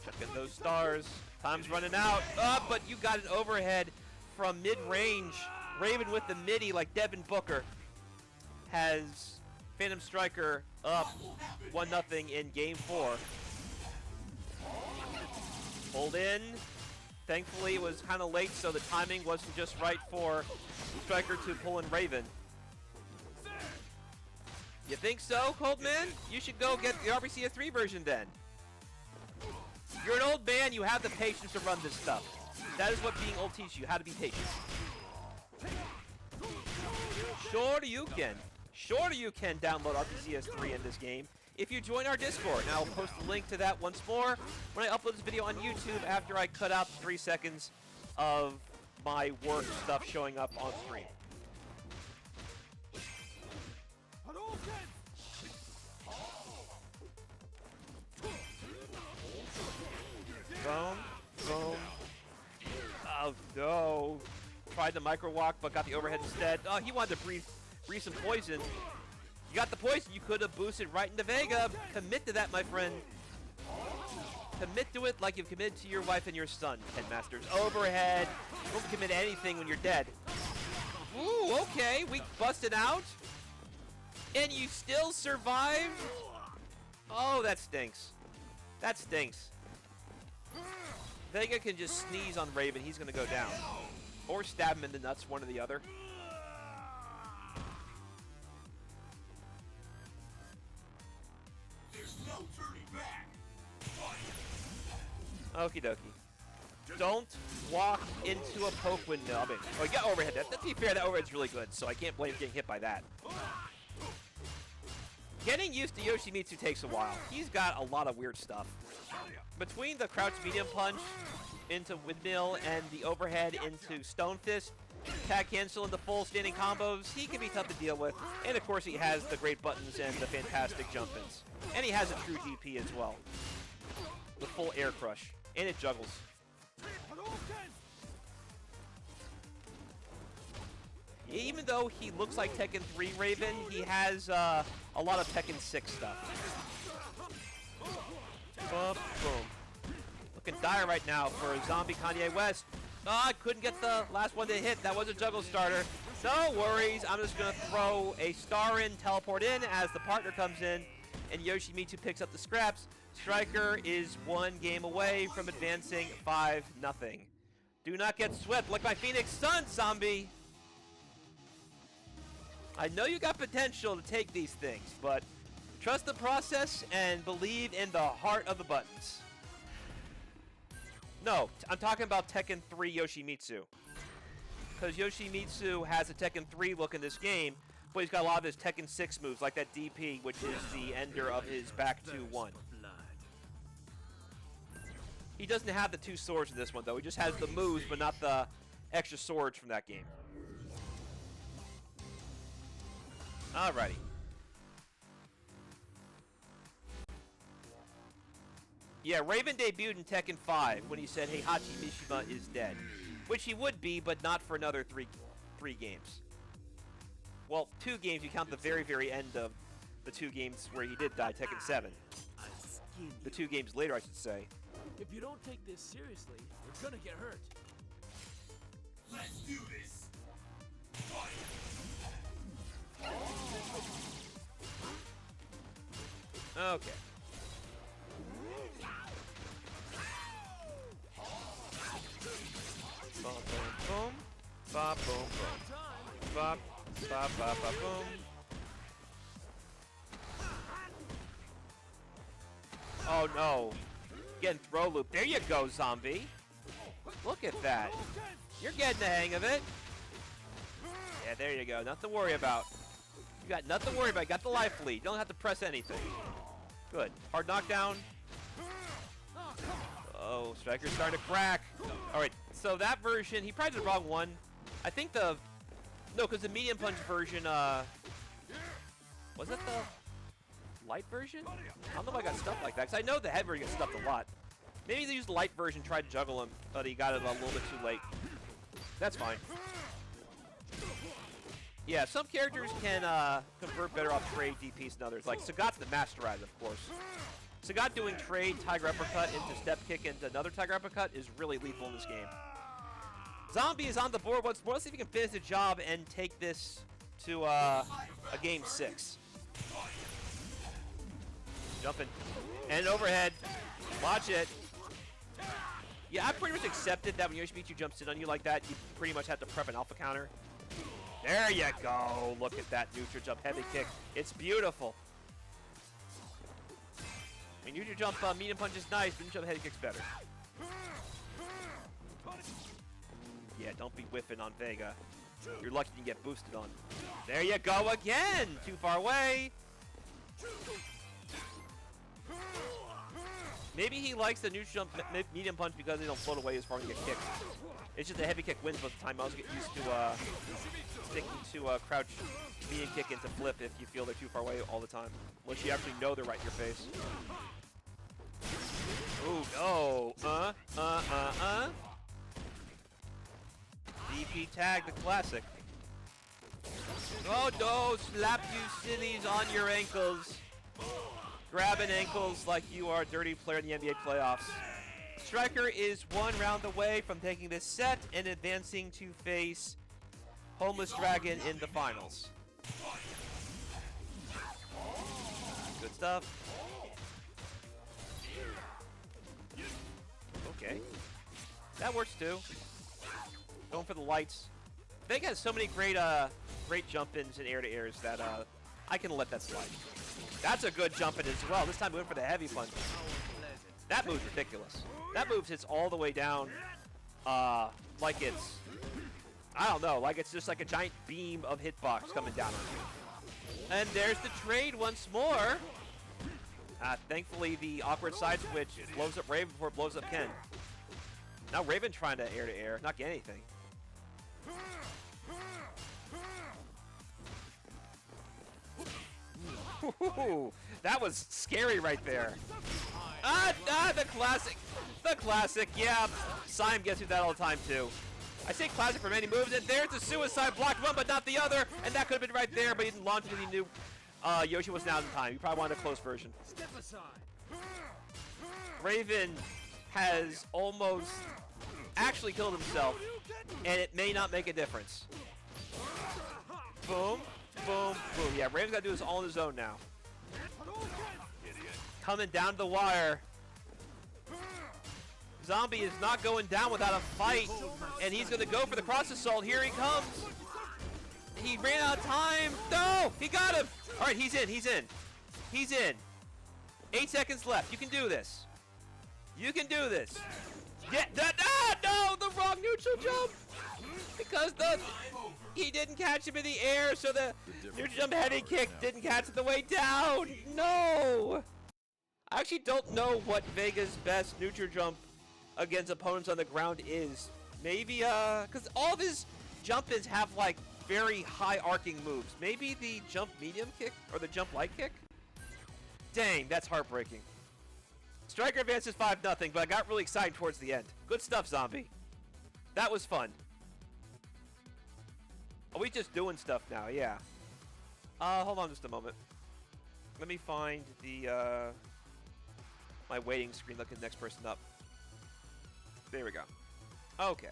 Checking those stars. Time's running out. But you got an overhead from mid-range. Raven with the midi like Devin Booker has Phantom Striker up 1-0 in game 4. Hold in. Thankfully, it was kind of late, so the timing wasn't just right for Striker to pull in Raven. You think so, Coldman? You should go get the RPCS3 version then. You're an old man, you have the patience to run this stuff. That is what being old teaches you, how to be patient. Sure you can. Sure you can download RPCS3 in this game if you join our Discord. And I'll post the link to that once more when I upload this video on YouTube after I cut out 3 seconds of my work stuff showing up on screen. Boom, boom. Oh no. Tried the micro walk, but got the overhead instead. Oh, he wanted to breathe some poison. You got the poison, you could have boosted right into Vega. Commit to that, my friend. Commit to it like you've committed to your wife and your son, Ken Masters. Overhead. Don't commit to anything when you're dead. Ooh, okay. We busted out. And you still survived? Oh, that stinks. That stinks. Vega can just sneeze on Raven. He's going to go down. Or stab him in the nuts, one or the other.
There's no turning back.
Okie dokie. Don't walk into a poke windmill. I mean, oh, you got overhead. To be fair, that overhead's really good, so I can't blame getting hit by that. Getting used to Yoshimitsu takes a while. He's got a lot of weird stuff. Between the crouch medium punch into windmill and the overhead into stone fist, tag cancel into full standing combos, he can be tough to deal with. And of course he has the great buttons and the fantastic jump-ins. And he has a true DP as well. The full air crush. And it juggles. Even though he looks like Tekken 3 Raven, he has a lot of Tekken 6 stuff. Boom, boom. Looking dire right now for zombie Kanye West. Oh, I couldn't get the last one to hit. That was a juggle starter. No worries. I'm just going to throw a star in, teleport in as the partner comes in, and Yoshimitsu picks up the scraps. Striker is 1 game away from advancing 5-0. Do not get swept like my Phoenix Sun, zombie. I know you got potential to take these things, but trust the process and believe in the heart of the buttons. No, I'm talking about Tekken 3 Yoshimitsu. Because Yoshimitsu has a Tekken 3 look in this game, but he's got a lot of his Tekken 6 moves, like that DP, which is the ender of his back 2-1. He doesn't have the 2 swords in this one, though. He just has the moves, but not the extra swords from that game. Alrighty. Yeah, Raven debuted in Tekken 5 when he said, hey, Hachi Mishima is dead. Which he would be, but not for another three games. Well, 2 games. You count the very, very end of the 2 games where he did die, Tekken 7. The 2 games later, I should say.
If you don't take this seriously, you're gonna get hurt.
Let's do this.
Okay. Boom, boom, boom. Ba, boom, boom. Ba, ba, ba, ba, boom. Oh no. Getting throw loop. There you go, zombie. Look at that. You're getting the hang of it. Yeah, there you go. Nothing to worry about. You got nothing to worry about. You got the life lead. You don't have to press anything. Good. Hard knockdown. Oh, Striker's starting to crack. Alright, so that version, he probably did the wrong one. I think the... No, because the medium punch version, was it the light version? I don't know if I got stuffed like that, because I know the head version got stuffed a lot. Maybe they used the light version, tried to juggle him, but he got it a little bit too late. That's fine. Yeah, some characters can convert better off trade DPs than others. Like Sagat's the master at it, of course. Sagat doing trade, Tiger Uppercut into Step Kick into another Tiger Uppercut is really lethal in this game. Zombie is on the board once more. Let's see if he can finish the job and take this to a game 6. Jumping. And overhead. Watch it. Yeah, I pretty much accepted that when Yoshimitsu jumps in on you like that, you pretty much have to prep an alpha counter. There you go. Look at that neutral jump heavy kick. It's beautiful. I mean, neutral jump medium punch is nice, but neutral jump heavy kick's better. Yeah, don't be whiffing on Vega. You're lucky you can get boosted on. There you go again. Too far away. Maybe he likes the neutral jump medium punch because they don't float away as far as you get kicked. It's just the heavy kick wins most of the time. I also get used to sticking to crouch medium kick into flip if you feel they're too far away all the time. Unless you actually know they're right in your face. Ooh, no. DP tag, the classic. Oh no, slap you sillies on your ankles. Grabbing ankles like you are a dirty player in the NBA playoffs. Striker is 1 round away from taking this set and advancing to face Homeless Dragon in the finals. Good stuff. Okay. That works too. Going for the lights. Vega has so many great jump-ins and air-to-airs that I can let that slide. That's a good jump-in as well. This time we went for the heavy punch. That move's ridiculous. That move hits all the way down like it's, I don't know, like it's just like a giant beam of hitbox coming down on you. And there's the trade once more. Thankfully, the awkward side switch blows up Raven before it blows up Ken. Now Raven trying to air-to-air, not get anything. Ooh, that was scary right there. The classic. The classic, yeah. Sime gets through that all the time, too. I say classic for many moves, and there's the suicide. Blocked one, but not the other. And that could have been right there, but he didn't launch it because he knew Yoshi wasn't out in time. He probably wanted a close version.
Step aside.
Raven has almost actually killed himself, and it may not make a difference. Boom. Boom, boom. Yeah, Raven's got to do this all on his own now. Coming down to the wire. Zombie is not going down without a fight, and he's going to go for the cross assault. Here he comes. He ran out of time. No, he got him. All right, he's in. He's in. He's in. 8 seconds left. You can do this. You can do this. Yeah, no, the wrong neutral jump. Because he didn't catch him in the air, so the neutral jump heavy kick didn't catch it the way down. No! I actually don't know what Vega's best neutral jump against opponents on the ground is. Maybe, because all of his jump-ins have, like, very high arcing moves. Maybe the jump medium kick or the jump light kick? Dang, that's heartbreaking. Striker advances 5-0, but I got really excited towards the end. Good stuff, Zombie. That was fun. Are we just doing stuff now? Yeah. Hold on just a moment. Let me find the, my waiting screen looking the next person up. There we go. Okay.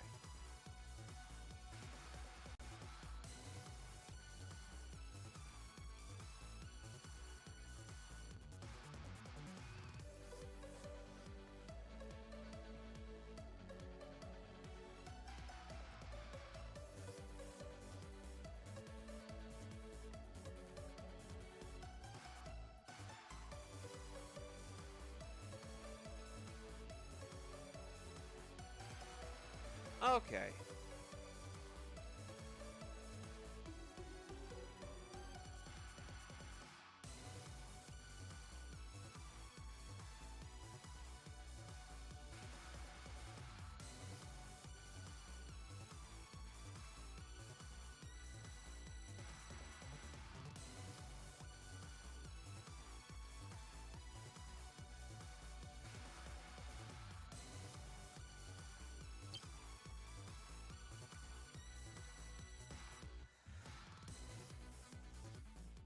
Okay.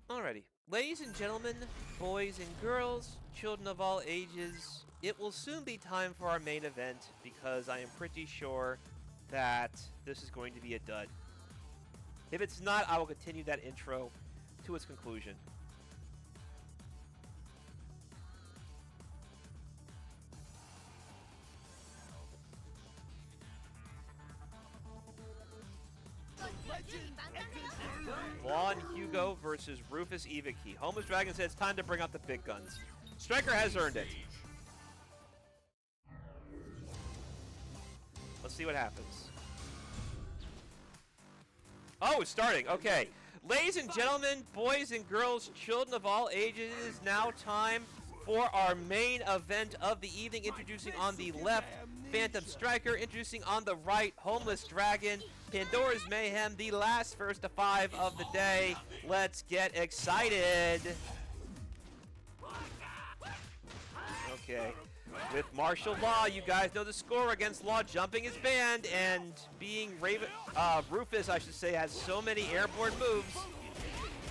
Alrighty. Ladies and gentlemen, boys and girls, children of all ages, it will soon be time for our main event because I am pretty sure that this is going to be a dud. If it's not, I will continue that intro to its conclusion. versus Rufus Iviki. Homeless Dragon says it's time to bring out the big guns. Striker has earned it. Let's see what happens. Oh, it's starting. Okay. Ladies and gentlemen, boys and girls, children of all ages, it is now time for our main event of the evening. Introducing on the left, Phantom Striker. Introducing on the right, Homeless Dragon. Pandora's Mayhem, the last first to 5 of the day. Let's get excited. Okay. With martial law, you guys know the score against law. Jumping is banned, and being Rufus, I should say, has so many airborne moves.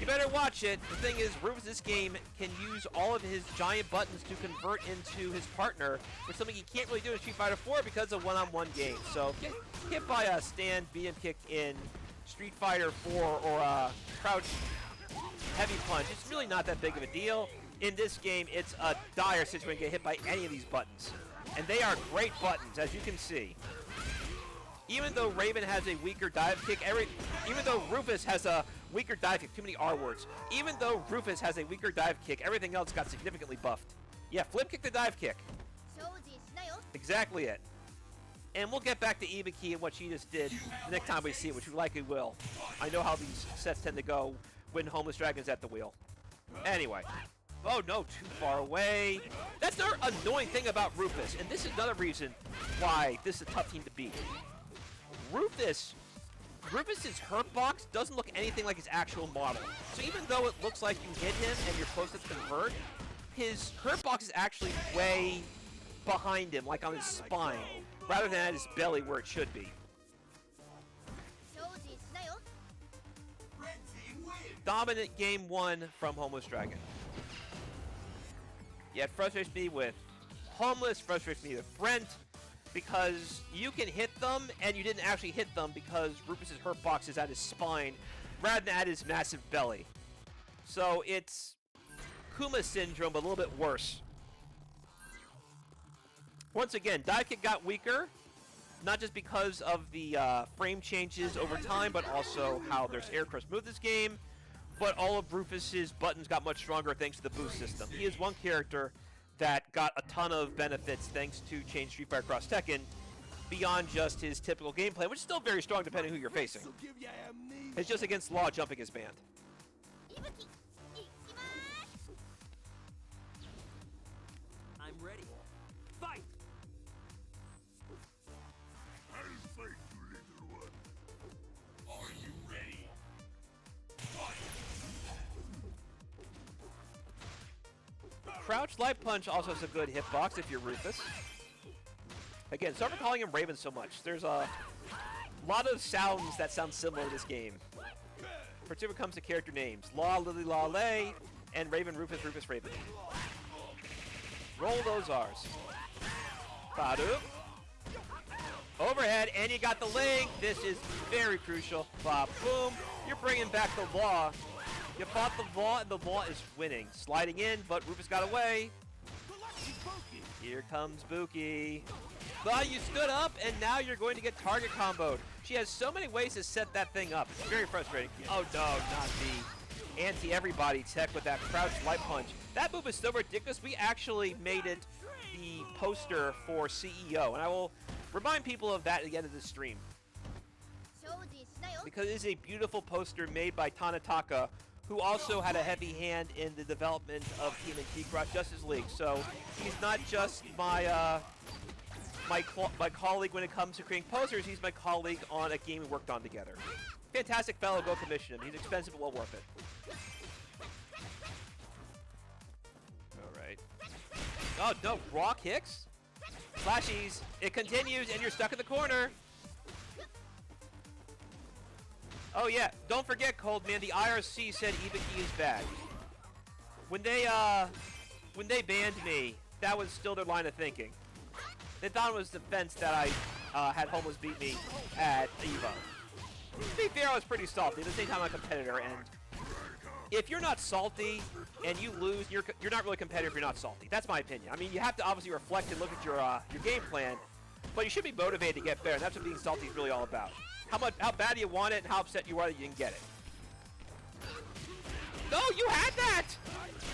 You better watch it. The thing is, Rufus this game can use all of his giant buttons to convert into his partner, which is something he can't really do in Street Fighter 4 because of one-on-one games. So get hit by a stand, beat him kick in Street Fighter 4 or a crouch heavy punch. It's really not that big of a deal. In this game, it's a dire situation to get hit by any of these buttons. And they are great buttons, as you can see. Even though Raven has a weaker dive kick, even though Rufus has a weaker dive kick, too many R words. Even though Rufus has a weaker dive kick, everything else got significantly buffed. Yeah, flip kick the dive kick. Exactly it. And we'll get back to Ibiki and what she just did the next time we see it, which we likely will. I know how these sets tend to go when Homeless Dragon's at the wheel. Anyway. Oh no, too far away. That's the annoying thing about Rufus, and this is another reason why this is a tough team to beat. Rufus's hurt box doesn't look anything like his actual model. So even though it looks like you hit him and you're supposed to convert, his hurt box is actually way behind him, like on his spine, rather than at his belly where it should be. Dominant game 1 from Homeless Dragon. Yeah, it frustrates me with Homeless, frustrates me with Brent, because you can hit them, and you didn't actually hit them because Rufus's hurt box is at his spine, rather than at his massive belly. So it's Kuma syndrome, but a little bit worse. Once again, dive kick got weaker, not just because of the frame changes over time, but also how there's air crush move this game. But all of Rufus's buttons got much stronger thanks to the boost system. He is one character that got a ton of benefits thanks to change Streetfighterxtekken beyond just his typical gameplay, which is still very strong depending on who you're facing. It's just against law, jumping is banned.
I'm ready. Fight!
Are you ready?
Crouch Light Punch also has a good hitbox if you're Rufus. Again, sorry for calling him Raven so much. There's a lot of sounds that sound similar to this game. Particularly when it comes to character names. Law, Lily, Law, Lay, and Raven, Rufus, Rufus, Raven. Roll those R's. Badu. Overhead, and you got the leg. This is very crucial. Bop, boom. You're bringing back the Law. You fought the Law, and the Law is winning. Sliding in, but Rufus got away. Here comes Buki. But you stood up, and now you're going to get target comboed. She has so many ways to set that thing up. It's very frustrating. Oh no, not the anti-everybody tech with that crouch light punch. That move is so ridiculous, we actually made it the poster for CEO. And I will remind people of that at the end of the stream, because it is a beautiful poster made by Tanataka, who also had a heavy hand in the development of Team and Cross Justice League. So he's not just my my colleague when it comes to creating posters, he's my colleague on a game we worked on together. Fantastic fellow, go commission him. He's expensive but well worth it. Alright. Oh no, raw kicks? Flashies, it continues and you're stuck in the corner. Oh yeah, don't forget, Cold Man, the IRC said Ibiki is bad. When they banned me, that was still their line of thinking. They thought it was defense that I had Homeless beat me at EVO. To be fair, I was pretty salty. At the same time, I'm a competitor, and if you're not salty and you lose, you're not really competitive if you're not salty. That's my opinion. I mean, you have to obviously reflect and look at your game plan, but you should be motivated to get better, and that's what being salty is really all about. How bad you want it and how upset you are that you didn't get it.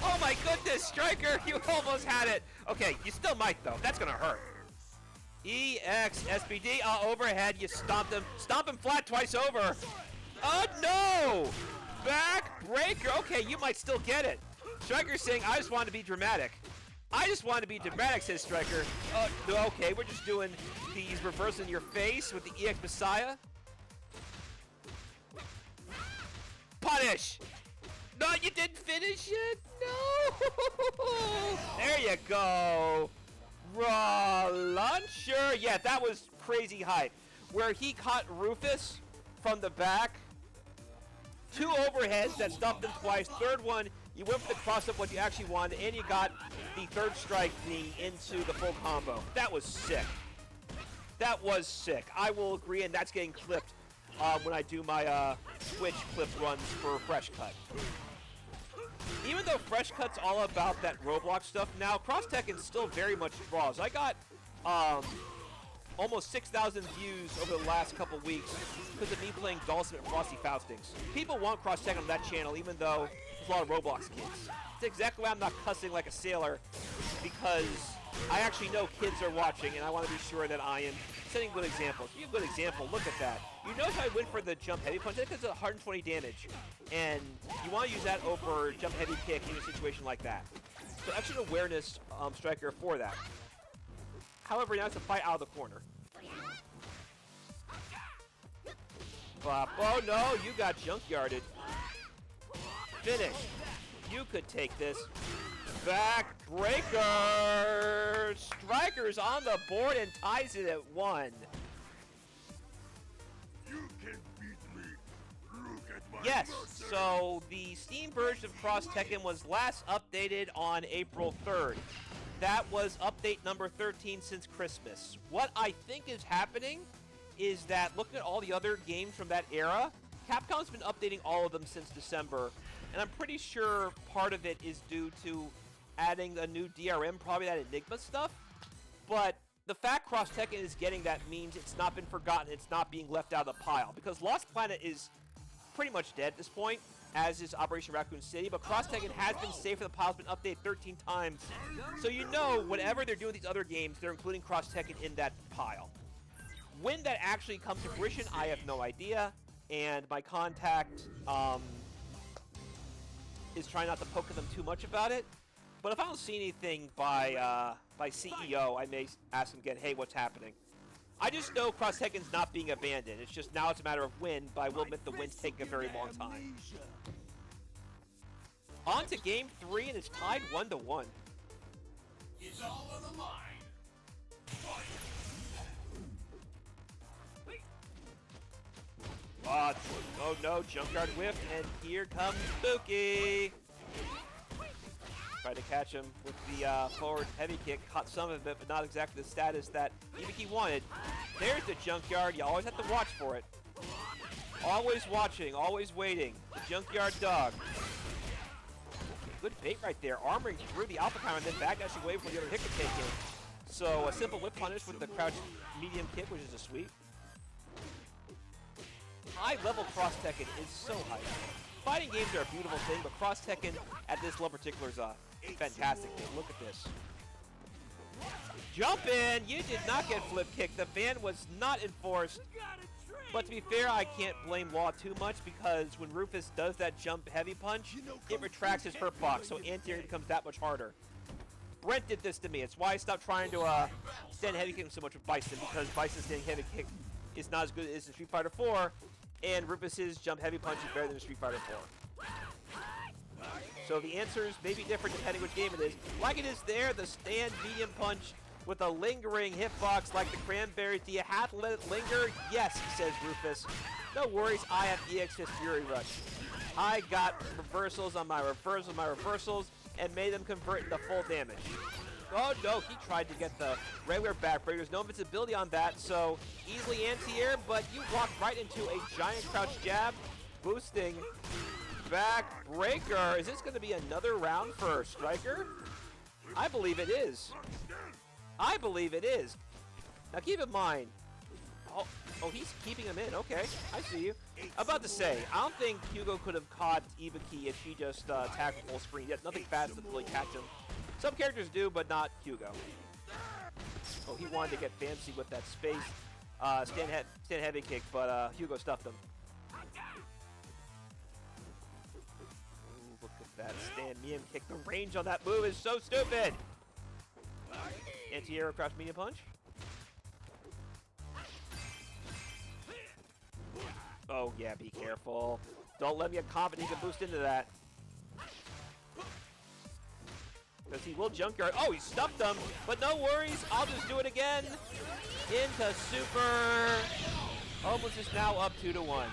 Oh my goodness, Striker, you almost had it. Okay, you still might though. That's gonna hurt. SFxT, overhead, you stomped him. Stomp him flat twice over. Oh no! Backbreaker. Okay, you might still get it. Striker's saying, I just want to be dramatic. I just want to be dramatic, says Striker. Okay, we're just doing these reverse in your face with the EX Messiah. Punish! No, you didn't finish it? No! There you go. Raw launcher. Yeah, that was crazy hype. Where he caught Rufus from the back. 2 overheads that stuffed him twice. Third one, you went for the cross-up what you actually wanted, and you got the third strike being into the full combo. That was sick. That was sick. I will agree, and that's getting clipped when I do my Twitch clip runs for Fresh Cut. Even though Fresh Cut's all about that Roblox stuff now, Cross Tekken still very much draws. I got almost 6,000 views over the last couple weeks because of me playing Dulcet and Frosty Faustings. People want Cross Tekken on that channel, even though there's a lot of Roblox kids. It's exactly why I'm not cussing like a sailor, because I actually know kids are watching, and I want to be sure that I am setting good examples. Give you a good example, look at that. You notice how I went for the jump heavy punch? That's because it's 120 damage, and you want to use that over jump heavy kick in a situation like that. So extra awareness, Striker, for that. However, now it's a fight out of the corner. Bop. Oh no, you got junkyarded. Finish. You could take this. Backbreaker! Striker's on the board and ties it at 1.
You can beat me. Look at my
Yes,
muscle.
so the Steam version of Cross Tekken was last updated on April 3rd. That was update number 13 since Christmas. What I think is happening is that looking at all the other games from that era, Capcom's been updating all of them since December, and I'm pretty sure part of it is due to adding a new DRM, probably that Enigma stuff. But the fact Cross Tekken is getting that means it's not been forgotten, it's not being left out of the pile, because Lost Planet is pretty much dead at this point, as is Operation Raccoon City, but Cross Tekken has been saved from the pile, it's been updated 13 times. So you know, whatever they're doing with these other games, they're including Cross Tekken in that pile. When that actually comes to fruition, I have no idea, and my contact is trying not to poke at them too much about it. But if I don't see anything by CEO, I may ask them again, hey, what's happening? I just know Cross Tekken's not being abandoned. It's just now it's a matter of when, but I will admit the win's taking a very long time. On to game 3, and it's tied 1-1.
It's all on the line.
Oh no, Junkyard whiffed, and here comes Spooky. Tried to catch him with the forward heavy kick, caught some of it, but not exactly the status that Ibiki wanted. There's the Junkyard, you always have to watch for it. Always watching, always waiting. The Junkyard Dog. Good bait right there, armoring through the alpha counter and then back dashing away from the other hit to take in. So a simple whip punish with the crouch medium kick, which is a sweep. High-level Cross Tekken is so high. Fighting games are a beautiful thing, but Cross Tekken at this level particular is a fantastic thing. Look at this. Jump in! You did not get flip kicked. The ban was not enforced. But to be fair, I can't blame Law too much because when Rufus does that jump heavy punch, it retracts his hurt box, so anti-air becomes that much harder. Brent did this to me. It's why I stopped trying to stand heavy kick so much with Bison, because Bison's standing heavy kick is not as good as it is in Street Fighter 4. And Rufus's jump heavy punch is better than Street Fighter 4. So the answers may be different depending which game it is. Like it is there, the stand medium punch with a lingering hitbox like the Cranberries. Do you have to let it linger? Yes, says Rufus. No worries, I have EX's Fury Rush. I got reversals on my reversals, and made them convert into full damage. Oh no, he tried to get the regular backbreaker. There's no invincibility on that, so easily anti-air, but you walk right into a giant crouch jab, boosting backbreaker. Is this going to be another round for Striker? I believe it is. I believe it is. Now keep in mind,
Oh, he's keeping him in. Okay, I see you. I'm about to say, I don't think Hugo could have caught Ibiki if she just attacked full screen. Yet nothing fast to really catch him. Some characters do, but not Hugo. Oh, he wanted to get fancy with that space stand heavy kick, but Hugo stuffed him. Ooh, look at that stand medium kick. The range on that move is so stupid. Anti-air across medium punch. Oh, yeah, be careful. Don't let me get confident he can boost into that. Because he will junkyard. Oh, he stuffed them, but no worries. I'll just do it again. Into super. Homeless is now up 2-1.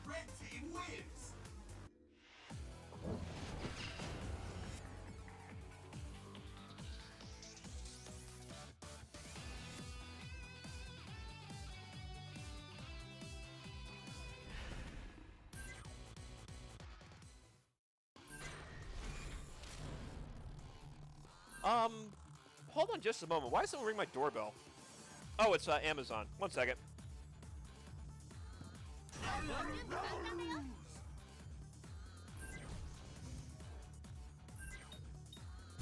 Red team wins.
Hold on just a moment. Why does someone ring my doorbell? Oh, it's Amazon. 1 second.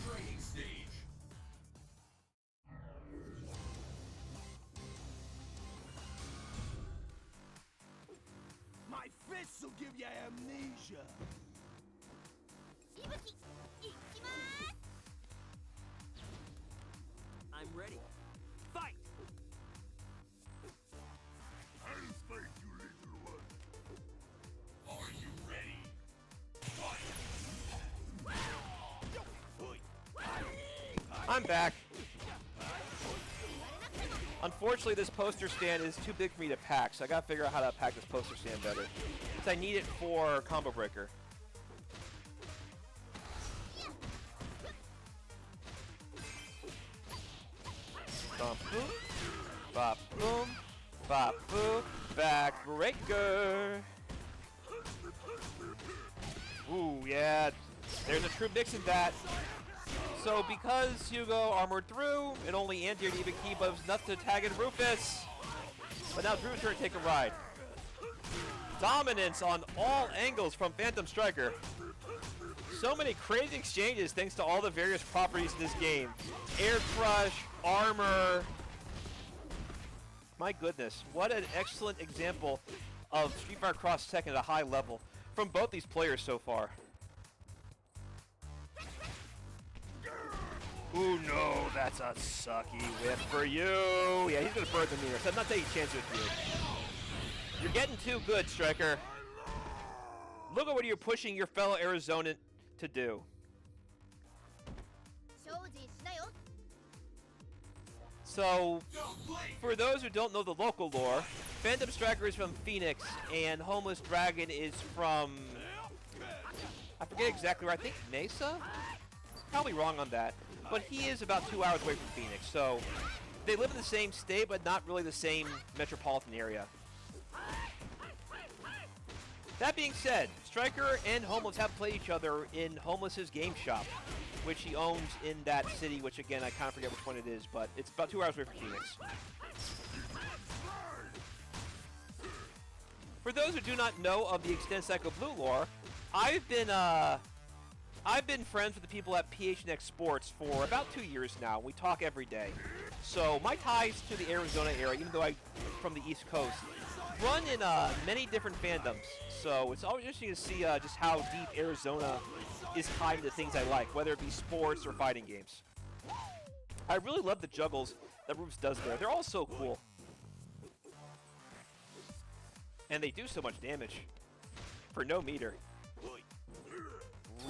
Training stage.
My fists will give you amnesia. I'm ready. Fight!
Are you ready?
I'm back. Unfortunately, this poster stand is too big for me to pack, so I gotta figure out how to pack this poster stand better. Since I need it for Combo Breaker. Bump, boom, bop, boom, bop, boom, back breaker. Ooh, yeah, there's a true mix in that. So because Hugo armored through, it only anti-aired Ibiki, but it was enough to tag in Rufus. But now Drew's turn to take a ride. Dominance on all angles from Phantom Striker. So many crazy exchanges thanks to all the various properties in this game. Air Crush, armor. My goodness, what an excellent example of Streetfighterxtekken at a high level from both these players so far. Ooh, no, that's a sucky whip for you. Yeah, he's going to burn the mirror, so I'm not taking a chance with you. You're getting too good, Striker. Look at what you're pushing your fellow Arizonan to do. So, for those who don't know the local lore, Phantom Striker is from Phoenix, and Homeless Dragon is from... I forget exactly where, I think Mesa? Probably wrong on that. But he is about 2 hours away from Phoenix, so they live in the same state, but not really the same metropolitan area. That being said, Striker and Homeless have played each other in Homeless's game shop, which he owns in that city, which again, I kind of forget which one it is, but it's about 2 hours away from Phoenix. For those who do not know of the extended Psycho Blue lore, I've been friends with the people at PHNX Sports for about 2 years now. We talk every day. So my ties to the Arizona area, even though I'm from the East Coast, run in many different fandoms. So it's always interesting to see just how deep Arizona is tied into things I like, whether it be sports or fighting games. I really love the juggles that Rufus does there. They're all so cool. And they do so much damage for no meter.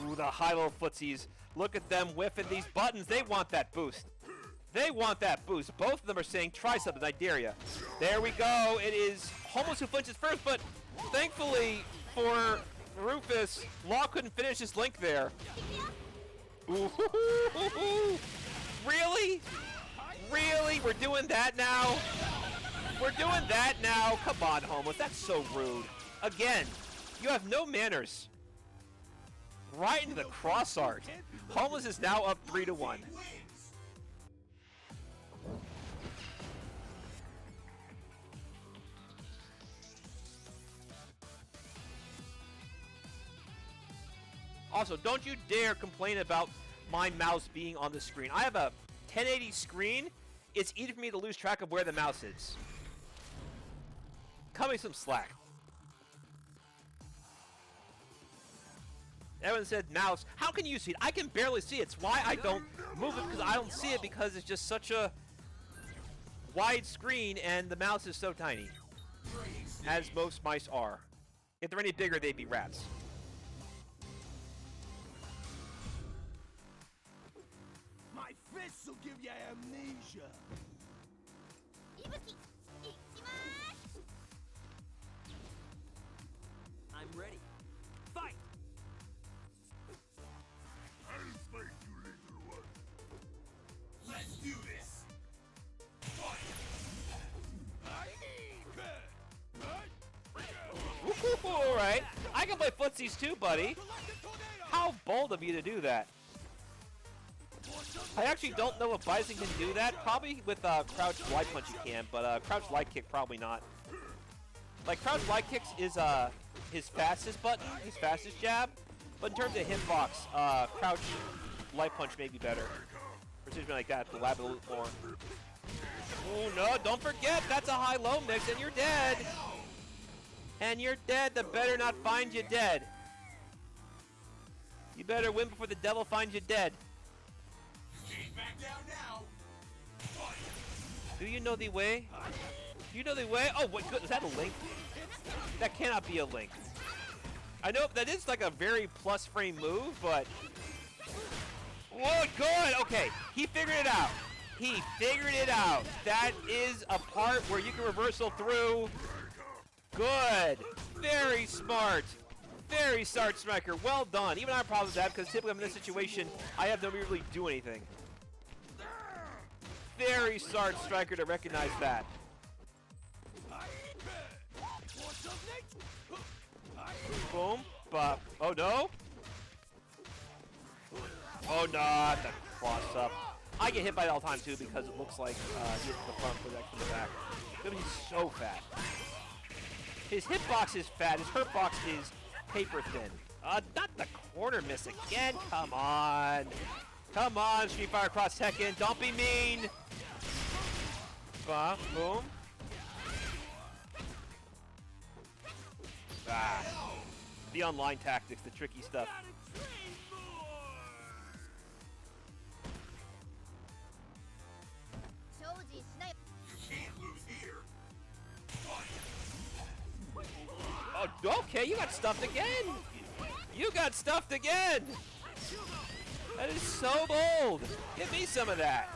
Ooh, the high-low footsies. Look at them whiffing these buttons. They want that boost. They want that boost. Both of them are saying, try something, I dare ya. There we go. It is Homeless who flinches first, but thankfully for Rufus, Law couldn't finish his link there. Ooh, really? Really? We're doing that now? We're doing that now? Come on, Homeless. That's so rude. Again, you have no manners. Right into the cross art. Homeless is now up 3-1.
Wins.
Also, don't you dare complain about my mouse being on the screen. I have a 1080 screen. It's easy for me to lose track of where the mouse is. Cut me some slack. Everyone said mouse. How can you see it? I can barely see it. It's why I don't move it, because I don't see it, because it's just such a wide screen and the mouse is so tiny. As most mice are. If they're any bigger, they'd be rats.
My fists will give you amnesia. I'm ready. Fight!
Let's do this.
Alright. I can play footsies too, buddy. How bold of you to do that. I actually don't know if Bison can do that. Probably with crouch light punch he can, but crouch light kick probably not. Like crouch light kicks is his fastest button, his fastest jab. But in terms of hitbox, crouch light punch may be better. Precision like that, to lab a little more. Oh no, don't forget, that's a high-low mix and you're dead. And you're dead, the better not find you dead. You better win before the devil finds you dead.
Get back down now.
Do you know the way? Do you know the way? Oh, what good, is that a link? That cannot be a link. I know that is like a very plus frame move, but... Whoa, good! Okay, he figured it out. He figured it out. That is a part where you can reversal through. Good. Very smart. Very smart, Striker. Well done. Even I have problems with that because typically I'm in this situation, I have no really do anything. Very smart, Striker, to recognize that. Boom. Bop. Oh, no. Oh, no. The cross up. I get hit by it all the time, too, because it looks like he hits the front, but actually the back. But he's so fat. His hitbox is fat. His hurtbox is paper thin. Not the corner miss again. Come on. Come on, Streetfighterxtekken. Don't be mean. Boom. Ah. The online tactics, the tricky stuff.
Can't lose here.
Oh, okay, you got stuffed again. You got stuffed again. That is so bold. Give me some of that.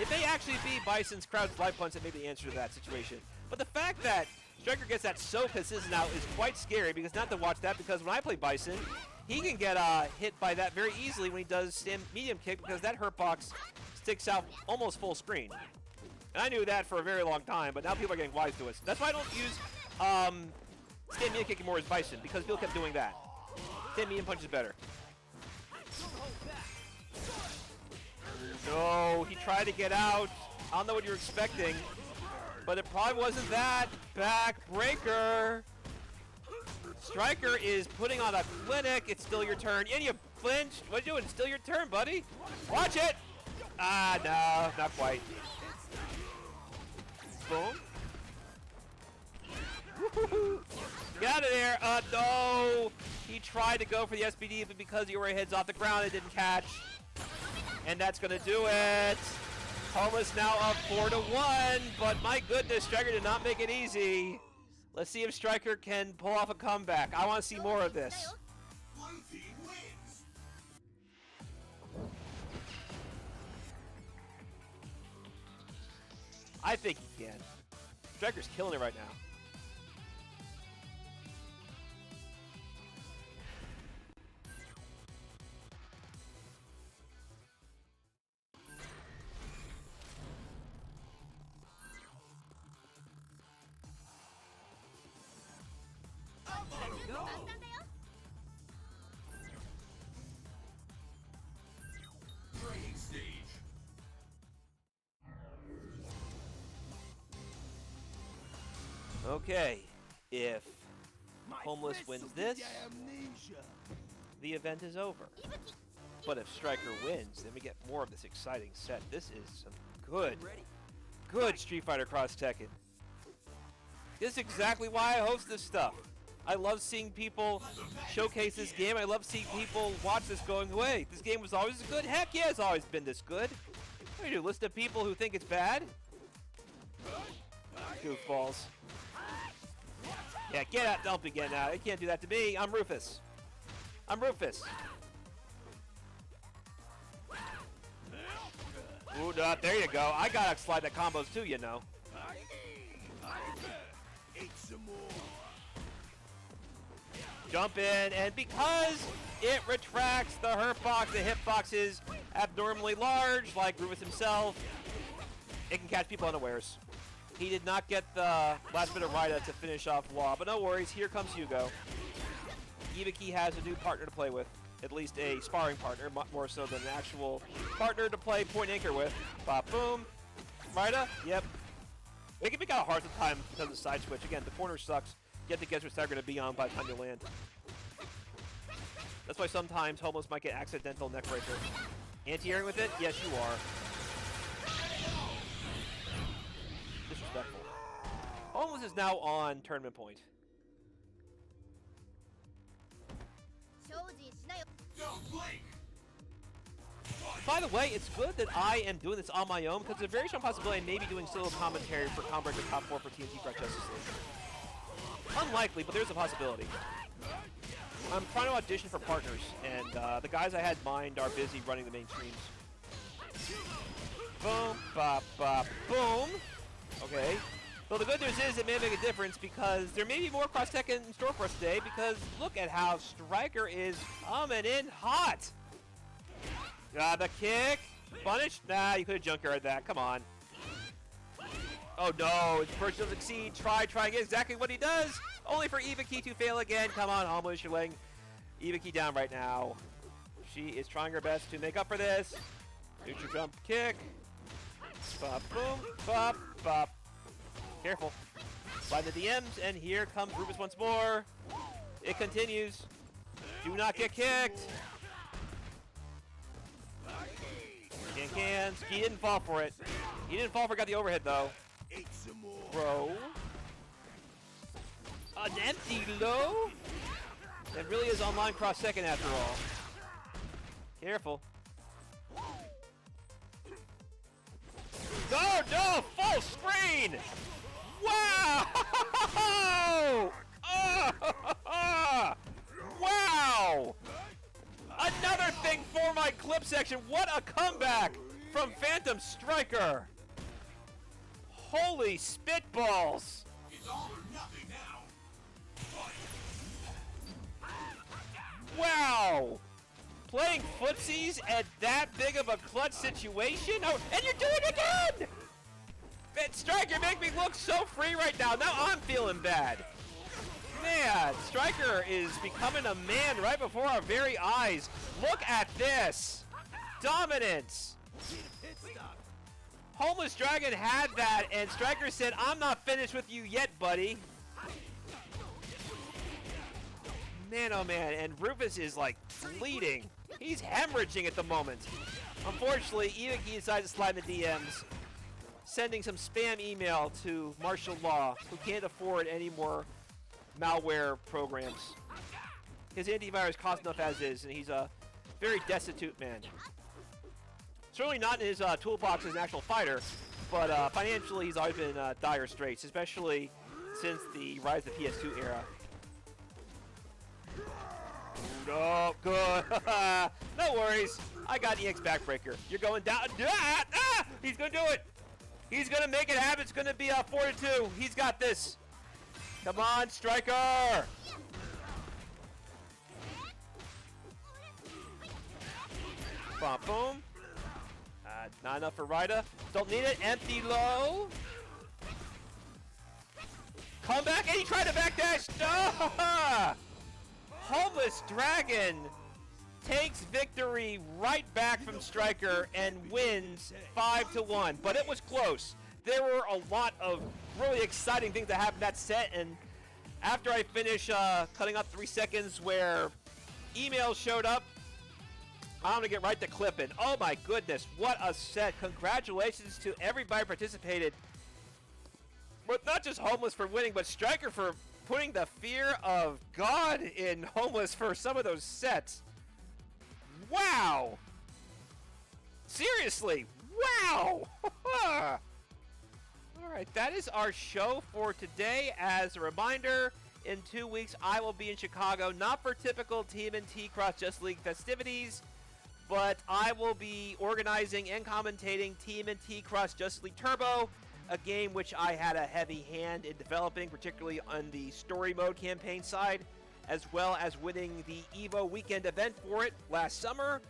It may actually be Bison's crouch light punch that may be the answer to that situation. But the fact that Striker gets that so consistent out is quite scary, because not to watch that, because when I play Bison, he can get hit by that very easily when he does stand medium kick, because that hurt box sticks out almost full screen. And I knew that for a very long time, but now people are getting wise to it. That's why I don't use stand medium kick anymore as Bison, because people kept doing that. Stand medium punch is better. No, he tried to get out. I don't know what you're expecting, but it probably wasn't that. Backbreaker. Striker is putting on a clinic. It's still your turn. And you flinched. What are you doing? It's still your turn, buddy. Watch it. Ah, no, not quite. Boom. Get out of there. No. He tried to go for the SPD, but because he were heads off the ground, it didn't catch. And that's going to do it. Homeless now up 4-1, but my goodness, Striker did not make it easy. Let's see if Striker can pull off a comeback. I want to see more of this.
Blue team wins.
I think he can. Striker's killing it right now. Okay, if Homeless wins this, the event is over. But if Striker wins, then we get more of this exciting set. This is some good Streetfighterxtekken. This is exactly why I host this stuff. I love seeing people showcase this game. I love seeing people watch this going, wait, this game was always good? Heck yeah, it's always been this good. What do you do, list of people who think it's bad? Goofballs. Yeah, get out, don't begin now. You can't do that to me. I'm Rufus. I'm Rufus. Ooh, there you go. I gotta slide the combos too, you know. Jump in, and because it retracts the hurt box, the hitbox is abnormally large, like Rufus himself, it can catch people unawares. He did not get the last bit of Rida to finish off Law, but no worries, here comes Hugo. Ibiki has a new partner to play with, at least a sparring partner, more so than an actual partner to play point anchor with. Bop, boom. Rida, yep. It can make out a hard time because of the side switch. Again, the corner sucks. You have to guess which side you're going to be on by the time you land. That's why sometimes Homeless might get accidental neck breaker. Anti-airing with it? Yes, you are. Disrespectful. Homeless is now on tournament point.
Don't blink.
By the way, it's good that I am doing this on my own because there's a very strong possibility I may be doing solo commentary for Combo Breaker Top 4 for TNT Break Justice League. Unlikely, but there's a possibility. I'm trying to audition for partners, and the guys I had in mind are busy running the main streams. Boom, bop, bop, boom. Okay. Well, the good news is it may make a difference because there may be more Cross Tekken in store for us today because look at how Striker is coming in hot. The kick. Punish? Nah, you could have junkyard that. Come on. Oh no, his first doesn't succeed. Try and get exactly what he does. Only for Ibiki to fail again. Come on, Homeless, you're laying Ibiki down right now. She is trying her best to make up for this. Neutral jump kick. Bop, boom, bop, bop. Careful. Slide the DMs, and here comes Rufus once more. It continues. Do not get kicked. Cans. He didn't fall for it. He didn't fall for got the overhead though. Bro. An empty low? It really is online cross second after all. Careful. No! Full screen! Wow! Oh! Wow! Another thing for my clip section. What a comeback from Phantom Striker. Holy spitballs.
It's all or nothing now.
Wow. Playing footsies at that big of a clutch situation? Oh, and you're doing it again! Man, Striker, make me look so free right now. Now I'm feeling bad. Man, Striker is becoming a man right before our very eyes. Look at this. Dominance. Homeless Dragon had that, and Striker said, I'm not finished with you yet, buddy. Man, oh man, and Rufus is like bleeding. He's hemorrhaging at the moment. Unfortunately, Ibiki decides to slide in the DMs, sending some spam email to martial law, who can't afford any more malware programs. His antivirus costs enough as is, and he's a very destitute man. Certainly not in his toolbox as an actual fighter, but financially he's always been in dire straits, especially since the rise of the PS2 era. No, good. No worries. I got EX backbreaker. You're going down. He's going to do it. He's going to make it happen. It's going to be 4-2. He's got this. Come on, Striker. Boom, boom. Not enough for Rida. Don't need it. Empty low. Come back, and he tried to backdash. No! Homeless Dragon takes victory right back from Striker and wins 5-1. But it was close. There were a lot of really exciting things that happened in that set. And after I finish cutting up 3 seconds where emails showed up, I'm going to get right to clipping. Oh my goodness, what a set. Congratulations to everybody who participated. But not just Homeless for winning, but Striker for putting the fear of God in Homeless for some of those sets. Wow! Seriously, wow! Alright, that is our show for today. As a reminder, in 2 weeks I will be in Chicago, not for typical TMNT Cross Just League festivities, but I will be organizing and commentating TMNT Cross Just League Turbo, a game which I had a heavy hand in developing, particularly on the story mode campaign side, as well as winning the EVO weekend event for it last summer,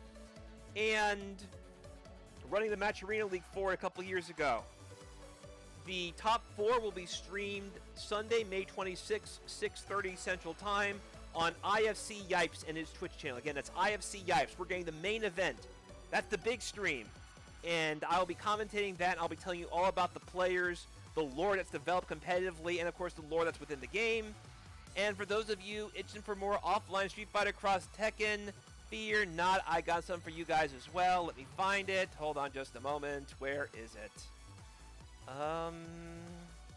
and running the Match Arena League for it a couple years ago. The top 4 will be streamed Sunday, May 26, 6:30 Central Time on IFC Yipes and his Twitch channel. Again, that's IFC Yipes. We're getting the main event. That's the big stream. And I'll be commentating that, and I'll be telling you all about the players, the lore that's developed competitively, and of course the lore that's within the game. And for those of you itching for more offline Street Fighter Cross Tekken, fear not, I got some for you guys as well. Let me find it. Hold on just a moment. Where is it?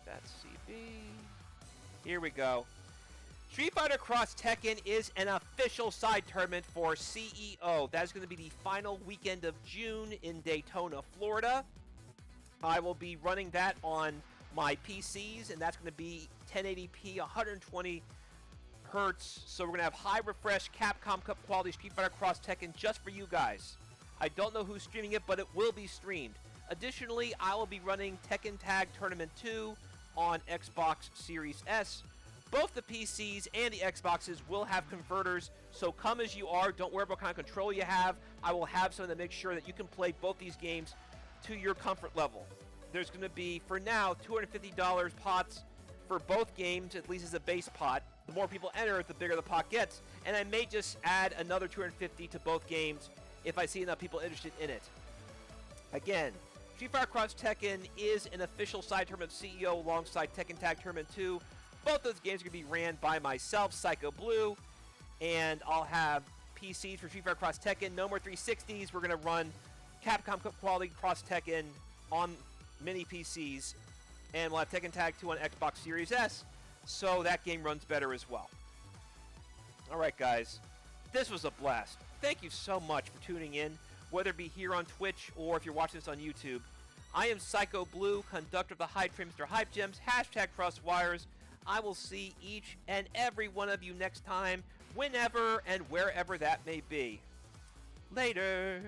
That's CB. Here we go. Street Fighter Cross Tekken is an official side tournament for CEO. That is going to be the final weekend of June in Daytona, Florida. I will be running that on my PCs, and that's going to be 1080p, 120 hertz. So we're going to have high refresh Capcom Cup quality Street Fighter Cross Tekken just for you guys. I don't know who's streaming it, but it will be streamed. Additionally, I will be running Tekken Tag Tournament 2 on Xbox Series S. Both the PCs and the Xboxes will have converters, so come as you are. Don't worry about what kind of control you have. I will have some to make sure that you can play both these games to your comfort level. There's going to be, for now, $250 pots for both games, at least as a base pot. The more people enter, the bigger the pot gets. And I may just add another $250 to both games if I see enough people interested in it. Again, Street Fighter Cross Tekken is an official side tournament of CEO alongside Tekken Tag Tournament 2. Both those games are going to be ran by myself, Psycho Blue, and I'll have PCs for Street Fighter Cross Tekken. No more 360s. We're going to run Capcom Cup quality Cross Tekken on mini PCs, and we'll have Tekken Tag 2 on Xbox Series S, so that game runs better as well. Alright guys, this was a blast. Thank you so much for tuning in, whether it be here on Twitch or if you're watching this on YouTube. I am Psycho Blue, conductor of the Hype Train, Mr. Hype Gems, hashtag Crosswires. I will see each and every one of you next time, whenever and wherever that may be. Later.